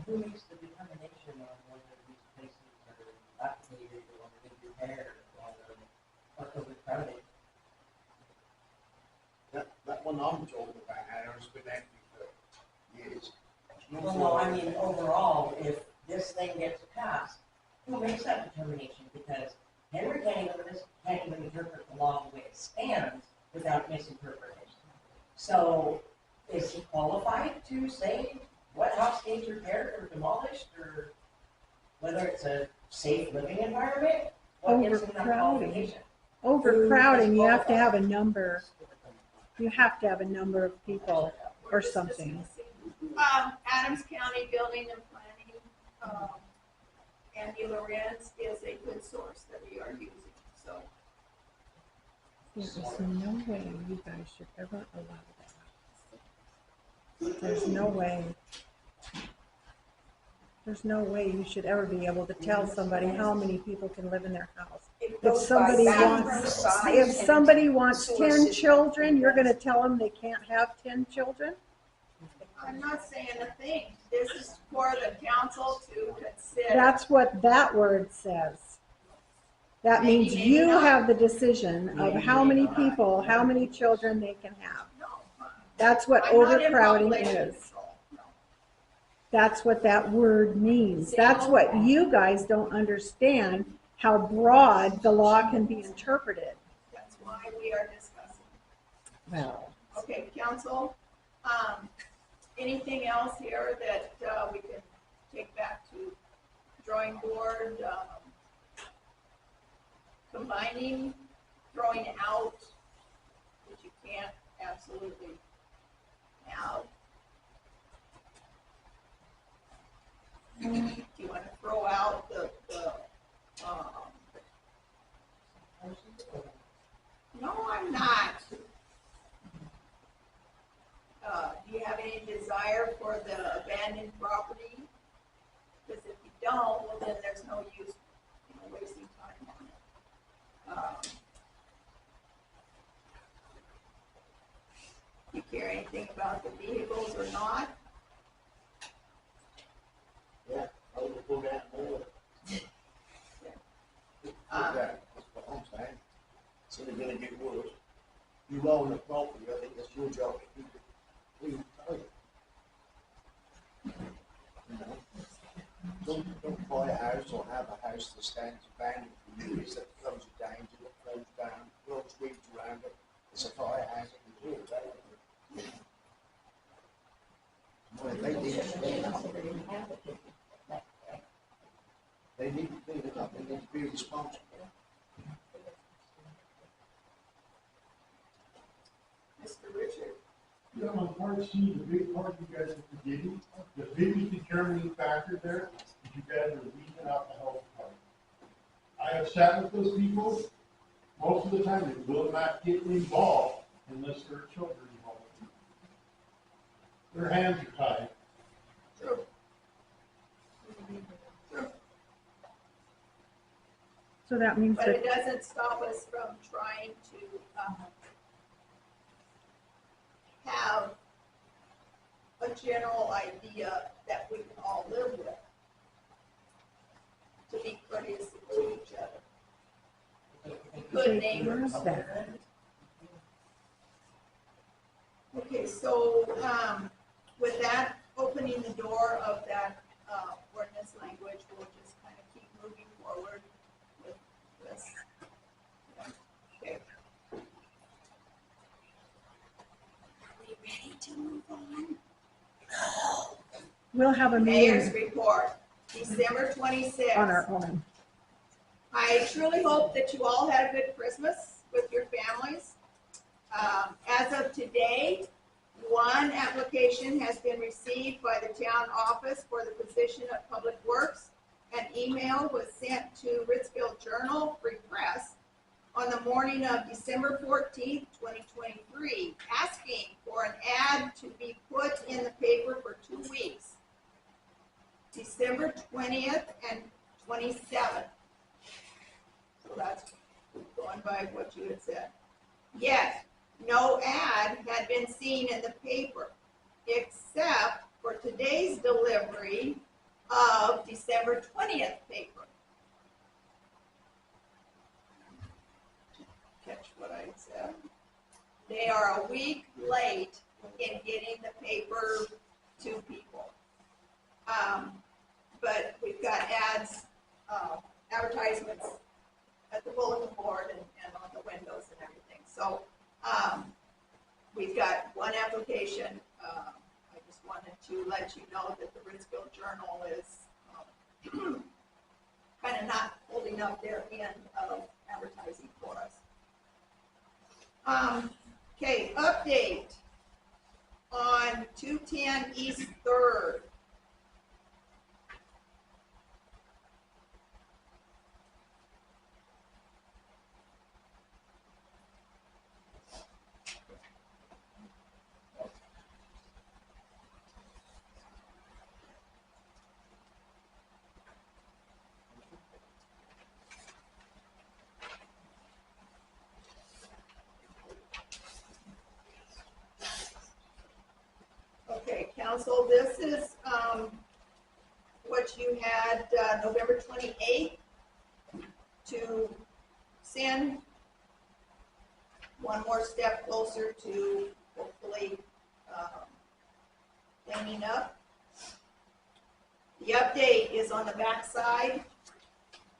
Who makes the determination on whether these places are dilapidated or need repaired or overcrowded? That one I'm talking about, has been empty for years. Well, no, I mean, overall, if this thing gets passed, who makes that determination? Because Henry can't even interpret the law the way it stands without misinterpretation. So, is he qualified to say what house needs repaired or demolished, or whether it's a safe living environment? What gives him that Overcrowding. qualification? Overcrowding, you have to have a number. You have to have a number of people or something. Adams County Building and Planning, Andy Lorenz is a good source that we are using, so. There's no way you guys should ever allow that. There's no way. There's no way you should ever be able to tell somebody how many people can live in their house. If somebody wants 10 children, you're gonna tell them they can't have 10 children? I'm not saying a thing. This is for the council to consider. That's what that word says. That means you have the decision of how many people, how many children they can have. No, That's what I'm not in overcrowding population is. control, no. That's what that word means. That's what you guys don't understand, how broad the law can be interpreted. That's why we are discussing. Well, Okay, council, anything else here that we can take back to drawing board? Combining, throwing out, which you can't absolutely have. Do you want to throw out the no, I'm not. Do you have any desire for the abandoned property? Because if you don't, well, then there's no use, wasting time on it. You care anything about the vehicles or not? Yeah, I would pull that more. That's what I'm saying. It's only gonna get worse. You own the property, I think that's your job to keep it clean, tidy. Don't buy a house or have a house that stands abandoned for years, that becomes a danger, that flows down, blows weeds around it, it's a fire hazard. Well, they need to clean it up. They need to clean it up, they need to be responsible. Mr. Richard? Yeah, on part C, the big part you guys are forgetting, the biggest determining factor there is you guys are leaving out the health department. I have sat with those people, most of the time they will not get involved unless there are children involved. Their hands are tied. True. so that means But that, it doesn't stop us from trying to have a general idea that we can all live with, to be courteous to each other. good Take neighbors. care of that. Okay, so, with that, opening the door of that, ordinance language, we'll just kind of keep moving forward with this. Okay. Are we ready to move on? We'll have a Mayor's meeting report, December 26th. on our own. I truly hope that you all had a good Christmas with your families. As of today, one application has been received by the town office for the position of Public Works. An email was sent to Ritzville Journal Free Press on the morning of December 14th, 2023, asking for an ad to be put in the paper for 2 weeks, December 20th and 27th. So that's going by what you had said. Yet, no ad had been seen in the paper, except for today's delivery of December 20th paper. Catch what I said. They are a week late in getting the paper to people. But we've got ads, advertisements at the bulletin board and on the windows and everything. So we've got one application. I just wanted to let you know that the Ritzville Journal is kind of not holding up their end of advertising for us. Okay, update on 210 East 3rd. Okay, council, this is what you had November 28th to send one more step closer to hopefully cleaning up. The update is on the back side,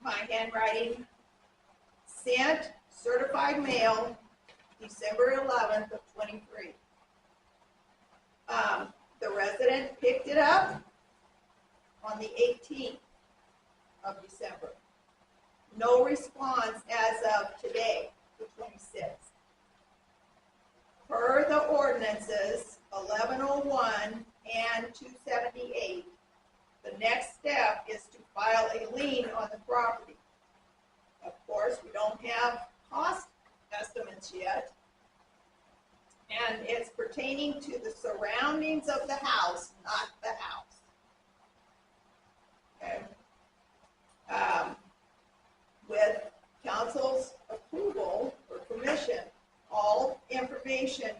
my handwriting. Sent, certified mail, December 11th of 23. The resident picked it up on the 18th of December. No response as of today, the 26th. Per the ordinances 1101 and 278, the next step is to file a lien on the property. Of course, we don't have cost estimates yet. And it's pertaining to the surroundings of the house, not the house. Okay. With council's approval or permission, all information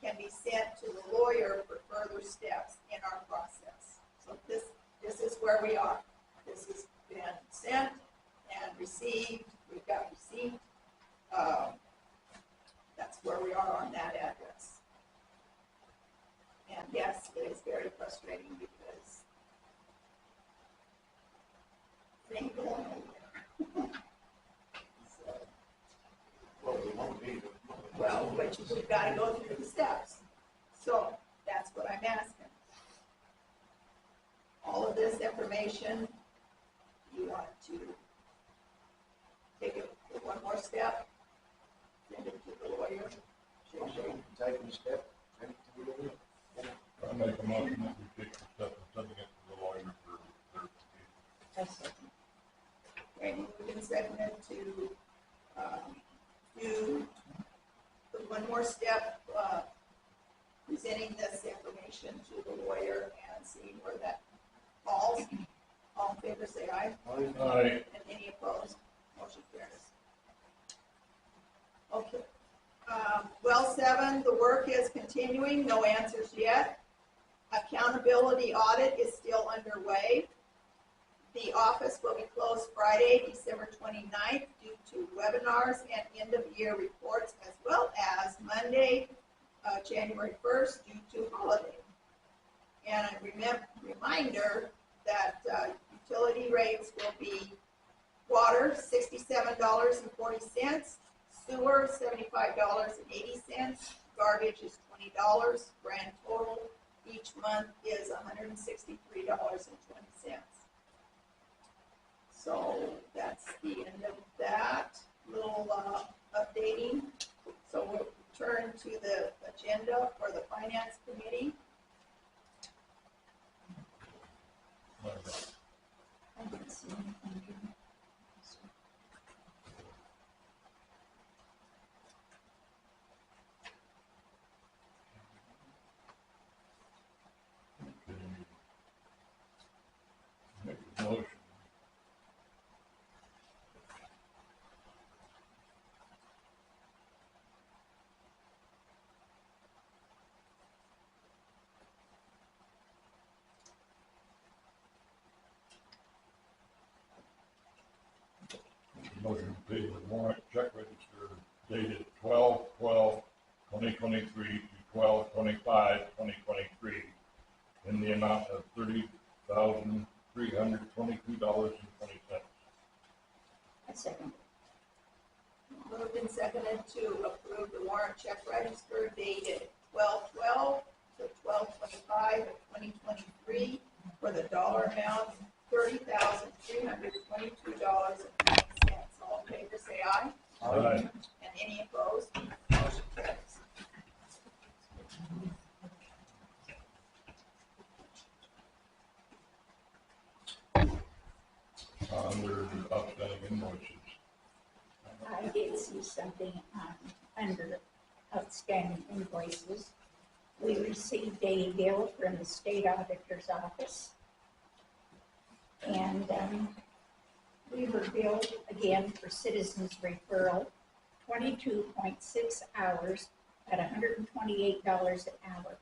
can be sent to the lawyer for further steps in our process. So this is where we are. This has been sent and received. We've got receipt. That's where we are on that address. And yes, it is very frustrating because they ain't going anywhere. So, Well, we won't be. well, but you've got to go through the steps. So that's what I'm asking. All of this information, you want to take it one more step, send it to the lawyer. Taking a step. Take it to the lawyer. I make a motion that we take the stuff and send it to the lawyer for verification. Okay, we can send it to, do the one more step, presenting this information to the lawyer and seeing where that falls. All in favor, say aye. Aye. And any opposed? Motion carries. Okay. Well 7, the work is continuing, no answers yet. Accountability audit is still underway. The office will be closed Friday, December 29th, due to webinars and end-of-year reports, as well as Monday, January 1st, due to holiday. And a reminder that utility rates will be water, $67.40, sewer, $75.80, garbage is $20, grand total each month is $163.20. So that's the end of that little updating. So we'll turn to the agenda for the Finance Committee. I didn't see anything. Make a motion. Motion to pay the warrant check register dated 12/12/2023 to 12/25/2023 in the amount of $30,322.20. I second. Moved and seconded to approve the warrant check register dated 12/12 to 12/25/2023 for the dollar amount $30,322.20. All in favor, say aye. Aye. And any opposed? Motion carries. Under the outstanding invoices. I did see something under outstanding invoices. We received a bill from the state auditor's office. And we were billed again for citizens referral, 22.6 hours at $128 an hour.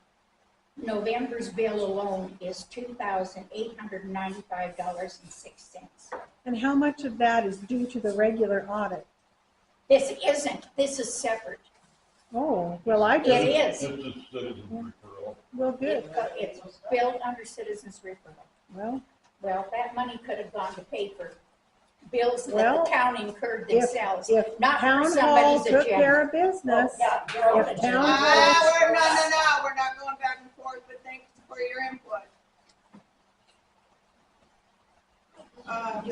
November's bill alone is $2,895.06. And how much of that is due to the regular audit? This isn't, this is separate. Oh, well, I It just, is. This is citizen referral. well, good. It's billed under citizens referral. Well, that money could have gone to pay for bills that Well, the town incurred if themselves, if not for town hall somebody's took agenda. care of business, Oh, yeah, your own if agenda. town- We're not going back and forth, but thanks for your input.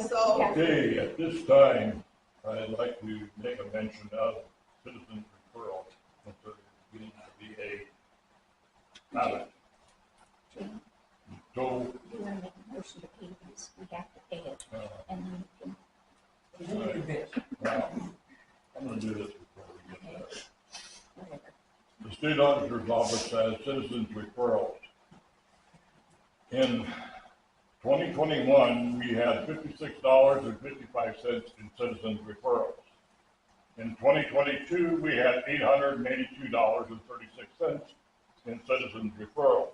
So, Okay, at this time, I'd like to make a mention of citizen referral, since there begins to be a habit. So, You want to make a motion to pay this, we have to pay it, and then we can, well, I'm gonna do this before we get there. whatever. The state auditor's office has citizens referrals. In 2021, we had $56.55 in citizens referrals. In 2022, we had $882.36 in citizens referrals.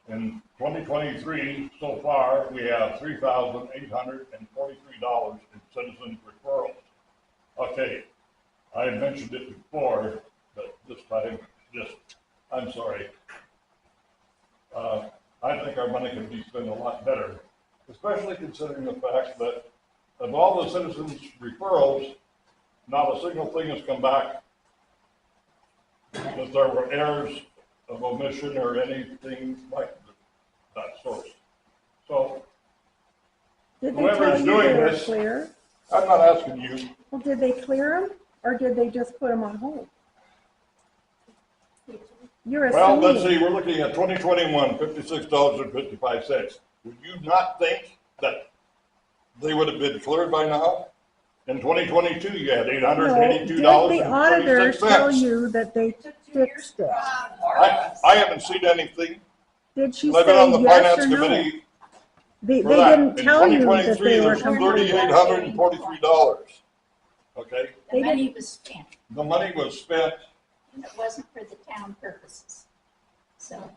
In 2023, so far, we have $3,843 in citizens referrals. Okay, I had mentioned it before, but this time, I'm sorry. I think our money could be spent a lot better, especially considering the fact that of all the citizens referrals, not a single thing has come back that there were errors of omission or anything like that sort. So did they whoever's tell you doing they were this- clear? I'm not asking you. Well, did they clear them, or did they just put them on hold? You're Well, let's see, assuming. we're looking at 2021, $56.55. Would you not think that they would have been cleared by now? In 2022, you had No, $882.36. did the auditors tell you that they fixed it? I haven't seen anything. Did she I've been on say the yes finance or no? committee They for that. didn't In tell you that 2023, they were there's completed. $3,843. Okay, The They money was spent, the money was spent. and it wasn't for the town purposes. So,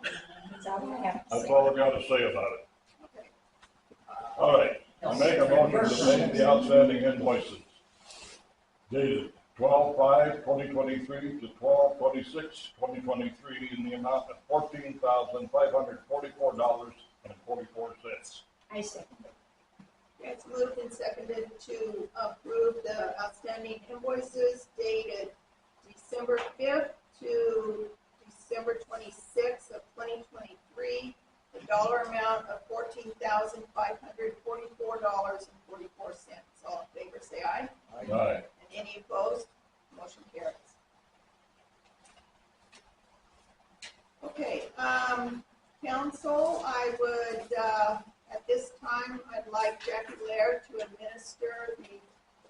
that's all I have to That's say. all I've got to say about it. All right, I make a motion to pay the outstanding invoices dated 12/5/2023 to 12/26/2023 in the amount of $14,544.44. I second it. It's moved and seconded to approve the outstanding invoices dated December 5th to December 26th of 2023. The dollar amount of $14,544.44. All in favor, say aye. Aye. And any opposed? Motion carries. Okay, council, I would, at this time, I'd like Jackie Laird to administer the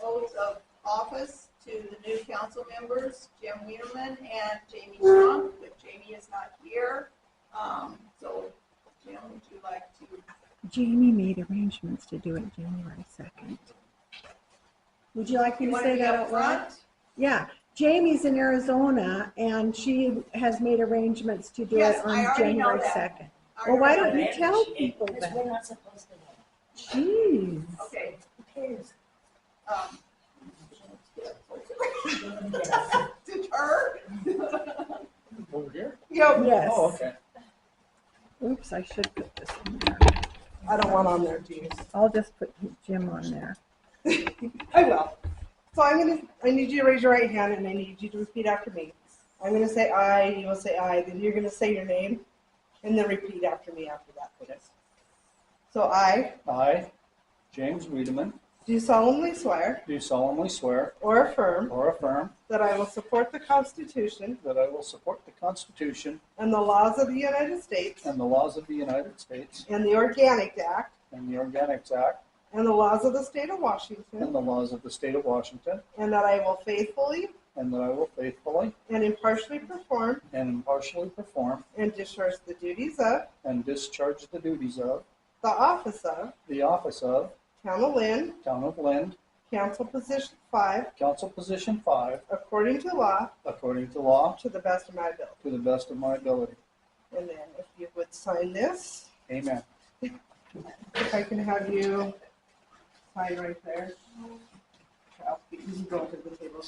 oaths of office to the new council members, Jim Weideman and Jamie Schmunk, but Jamie is not here. So, Jim, would you like to? Jamie made arrangements to do it January 2nd. Would you like me to say that out loud? Yeah, Jamie's in Arizona and she has made arrangements to do Yes, it I on already know January that. 2nd. Well, why don't you tell people Because that? we're not supposed to know. Jeez. Okay. Who cares? To her? Over here? Yes. Oh, okay. Oops, I should put this in there. I don't want on there, geez. I'll just put Jim on there. I will. So I need you to raise your right hand and I need you to repeat after me. I'm gonna say I, you will say I, then you're gonna say your name and then repeat after me after that, please. So I James Weideman, do solemnly swear do solemnly swear or affirm or affirm that I will support the Constitution that I will support the Constitution and the laws of the United States and the laws of the United States and the Organic Act and the Organics Act and the laws of the State of and Washington, the laws of the State of Washington, and that I will faithfully and that I will faithfully and impartially perform and impartially perform and discharge the duties of and discharge the duties of the office of the office of Town of Lynn, Town of Lynn, Council Position 5, Council Position 5, according to law, according to law, to the best of my ability. to the best of my ability. And then if you would sign this, Amen. if I can have you sign right there. You can go to the table.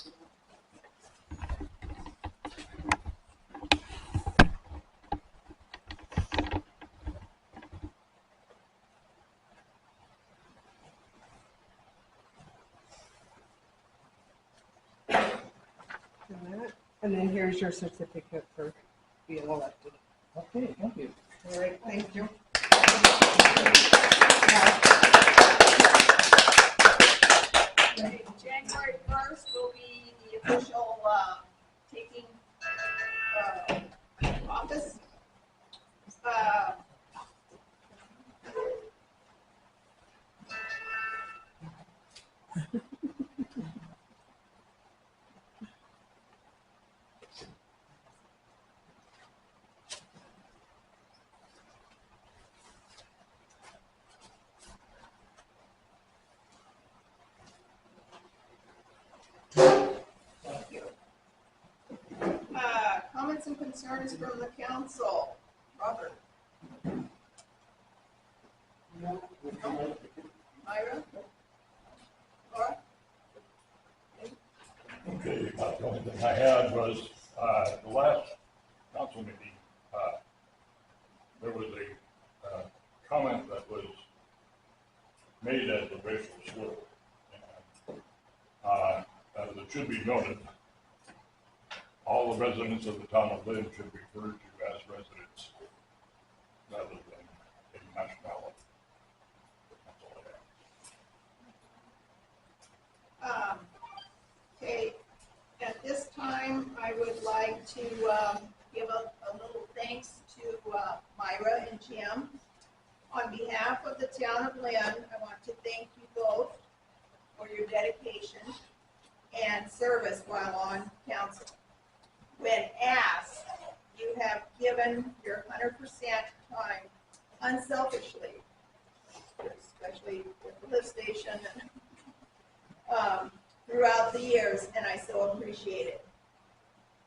And then here's your certificate for being elected. Okay, thank you. All right, thank you. January 1st will be the official taking office. Thank you. Comments and concerns from the council. Robert? Myra? Laura? Okay, the only thing I had was, the last council meeting, there was a comment that was made as a racial slur. And it should be noted, all the residents of the town of Lynn should be referred to as residents rather than a nationality. That's all I have. Okay, at this time, I would like to give a little thanks to Myra and Jim. On behalf of the town of Lynn, I want to thank you both for your dedication and service while on council. When asked, you have given your 100% time unselfishly, especially with the lift station and throughout the years, and I so appreciate it.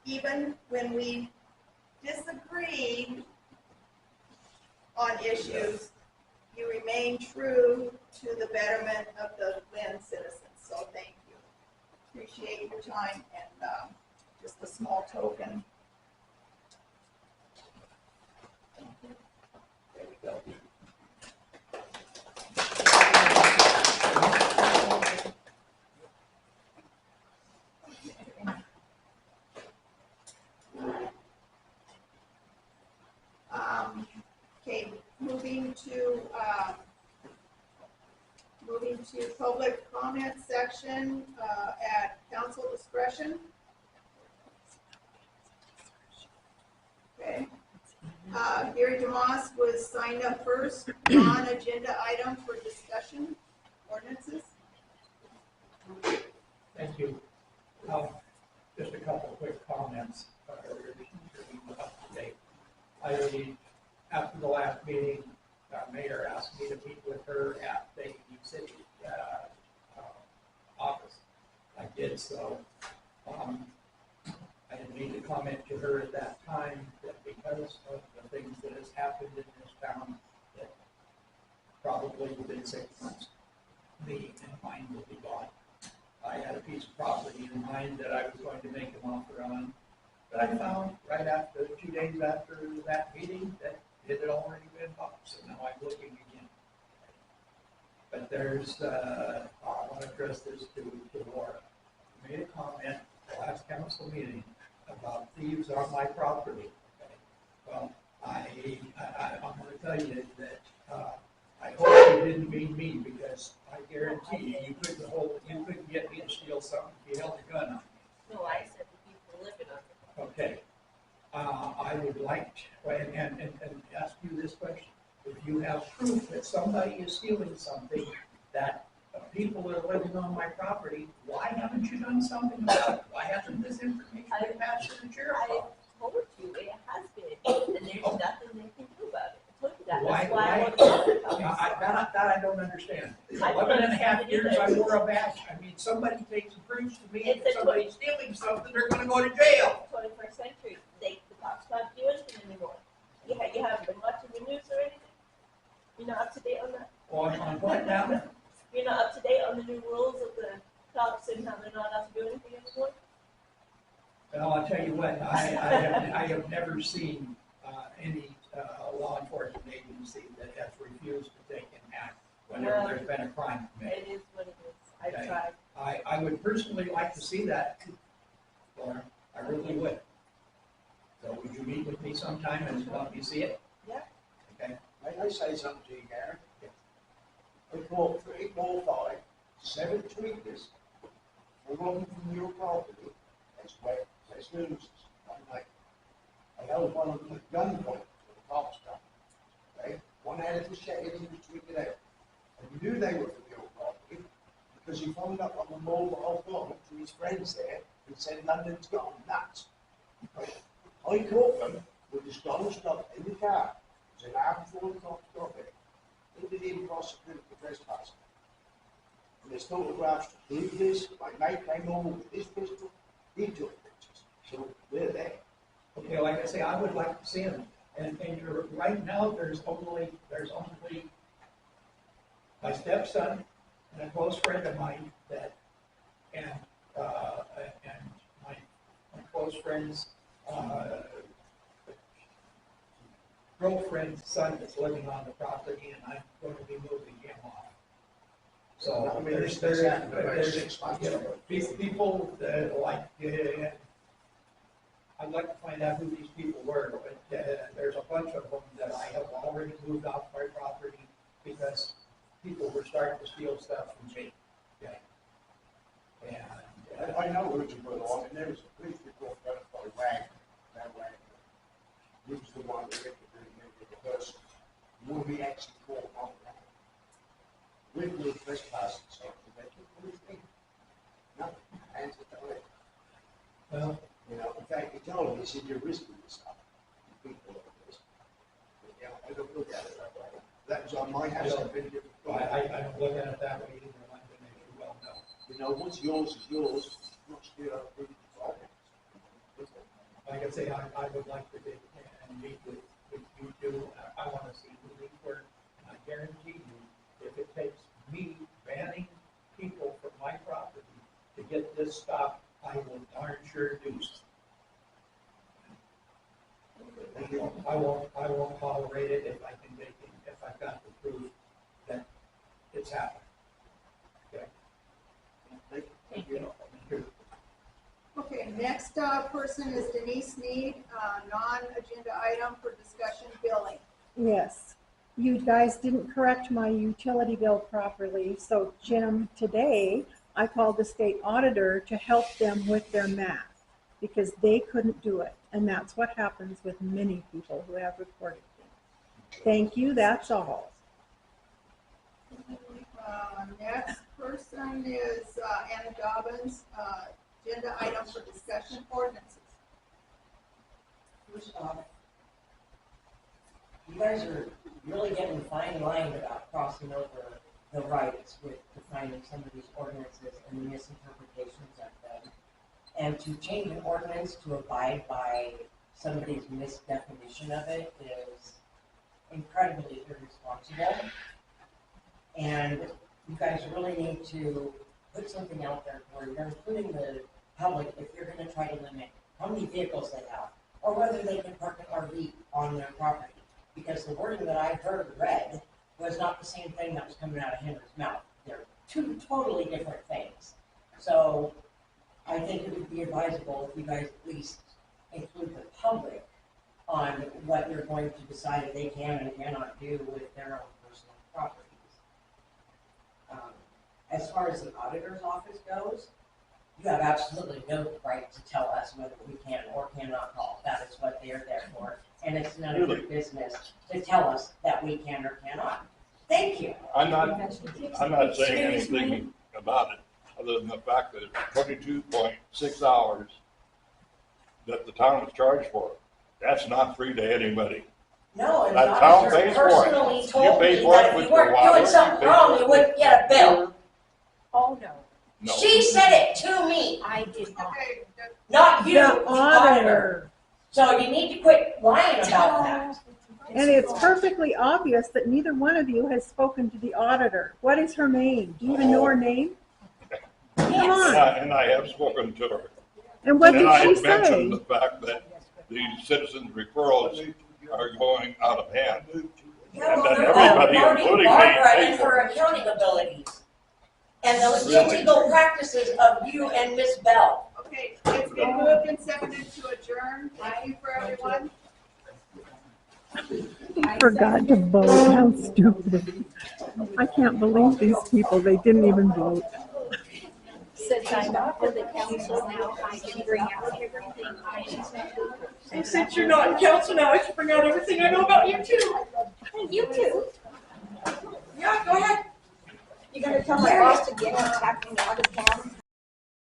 Even when we disagreed on issues, you remain true to the betterment of the Lynn citizens. So thank you. Appreciate your time and just a small token. There we go. Okay, moving to public comment section at council discretion. Okay. Gary DeMoss was signed up first, non-agenda item for discussion, ordinances. Thank you. Just a couple of quick comments. Up to date. After the last meeting, Mayor asked me to meet with her at the city office. I did so. I didn't need to comment to her at that time that because of the things that has happened in this town, that probably within 6 months, me and mine will be gone. I had a piece of property in mind that I was going to make an offer on, but I found right after 2 days after that meeting that it had already been bought, so now I'm looking again. But there's, I want to address this to Laura. I made a comment at the last council meeting about thieves on my property. Okay. Well, I'm going to tell you that I hope you didn't mean me, because I guarantee you couldn't get me to steal something if you held a gun on me. No, I said the people living on it. Okay. I would like to, and ask you this question. If you have proof that somebody is stealing something, that people that are living on my property, why haven't you done something about it? Why hasn't this information been passed to the sheriff's I office? told you it has been, and there's nothing they can do about it. I told you that. Why- That's why I why- want to talk to you. That I don't understand. I don't 11 and a half understand years I either. wore a badge. I mean, somebody takes and proves to me It's that a somebody's stealing something, they're gonna go to jail. 21st century, the cops can't do anything anymore. You haven't been watching the news or anything? You're not up to date on that? On what now? You're not up to date on the new rules of the cops and how they're not allowed to do anything anymore? Well, I'll tell you what, I have never seen any law enforcement agency that has refused to take an act whenever Well, there's been a crime committed. It is what it is. I've Okay. tried. I would personally like to see that, Laura, I really would. So would you meet with me sometime and let me see it? Yeah. Okay. May I say something to you, Gary? I bought 3, 4, 5, 7 tweakers for robbing from your property. That's losers. I held one of them at gunpoint for the cops done. Okay? One out of the shed, he was tweaking out. And we knew they were from your property because he phoned up on the mobile phone to his friends there and said London's gone nuts. I caught them with the stolen stuff in the car. It was an hour before the cops got there. They didn't even prosecute the trespass. And there's photographs to prove this. My mate came over with his pistol. He took pictures. So they're there. Okay, like I say, I would like to see them. And you're, right now, there's only my stepson and a close friend of mine that, and my close friend's girlfriend's son that's living on the property, and I'm going to be moving him off. So I mean, there's there's 6 months. you know, these people that like, I'd like to find out who these people were, but there's a bunch of them that I have already moved off my property because people were starting to steal stuff from me. Okay. And I know who to put on, and there was a police report done by Wagner. That Wagner. He was the one that interviewed the person. When we actually caught on that. With the trespassing something, they took everything. Nothing. Hands at the way. well, You know, in fact, he told me, he said, you're risking yourself. People like this. But, you know, I don't look at it that way. That was on my house. I've been different. I don't look at it that way either, London, as you well know. You know, once yours is yours, it's not still up to the problem. Like I say, I would like to be and meet with you two. I want to see who these were. And I guarantee this stop, I will darn sure do so. I won't tolerate it if I can make it, if I've got the proof that it's happened. Okay? Thank you. Okay, next person is Denise Need, non-agenda item for discussion billing. Yes, you guys didn't correct my utility bill properly, so Jim, today, I called the state auditor to help them with their math, because they couldn't do it, and that's what happens with many people who have reported things. Thank you, that's all. Next person is Anna Dobbins, agenda item for discussion ordinances. First off, you guys are really getting fine-lined about crossing over the rights with defining some of these ordinances and the misinterpretations of them. And to change an ordinance to abide by somebody's misdefinition of it is incredibly irresponsible. And you guys really need to put something out there where you're including the public if you're going to try to limit how many vehicles they have or whether they can park an RV on their property. Because the wording that I heard read was not the same thing that was coming out of Henry's mouth. They're two totally different things. So I think it would be advisable if you guys at least include the public on what you're going to decide they can and cannot do with their own personal properties. As far as the auditor's office goes, you have absolutely no right to tell us whether we can or cannot call. That is what they are there for. And it's none of your business to tell us that we can or cannot. Thank you. I'm not saying anything about it, other than the fact that it's 22.6 hours that the town was charged for. That's not free to anybody. No, and the That town auditor pays for it. personally You told pay me for that it if with you your weren't water, doing you something pay wrong, for you it wouldn't get a bill. Oh, no, No. She said it to me, I did not. Okay, not you, The the auditor. auditor. So you need to quit lying about that. And it's perfectly obvious that neither one of you has spoken to the auditor. What is her name? Do you even know her name? Come on. And I have spoken to her. And what And I did she had say? mentioned the fact that the citizens referrals are going out of hand. Yeah, And well, then they're everybody, all including me, Barbara paid and for her it. accounting abilities. And those Really? illegal practices of you and Miss Bell. okay, it's been moved and seconded to adjourn. Thank you for everyone. I forgot to vote. How stupid. I can't believe these people. They didn't even vote. Since I'm up for the council now, I can bring out everything I know. And since you're not in council now, I can bring out everything I know about you too. You too. Yeah, go ahead. You gonna tell my boss to get him tapping out of town?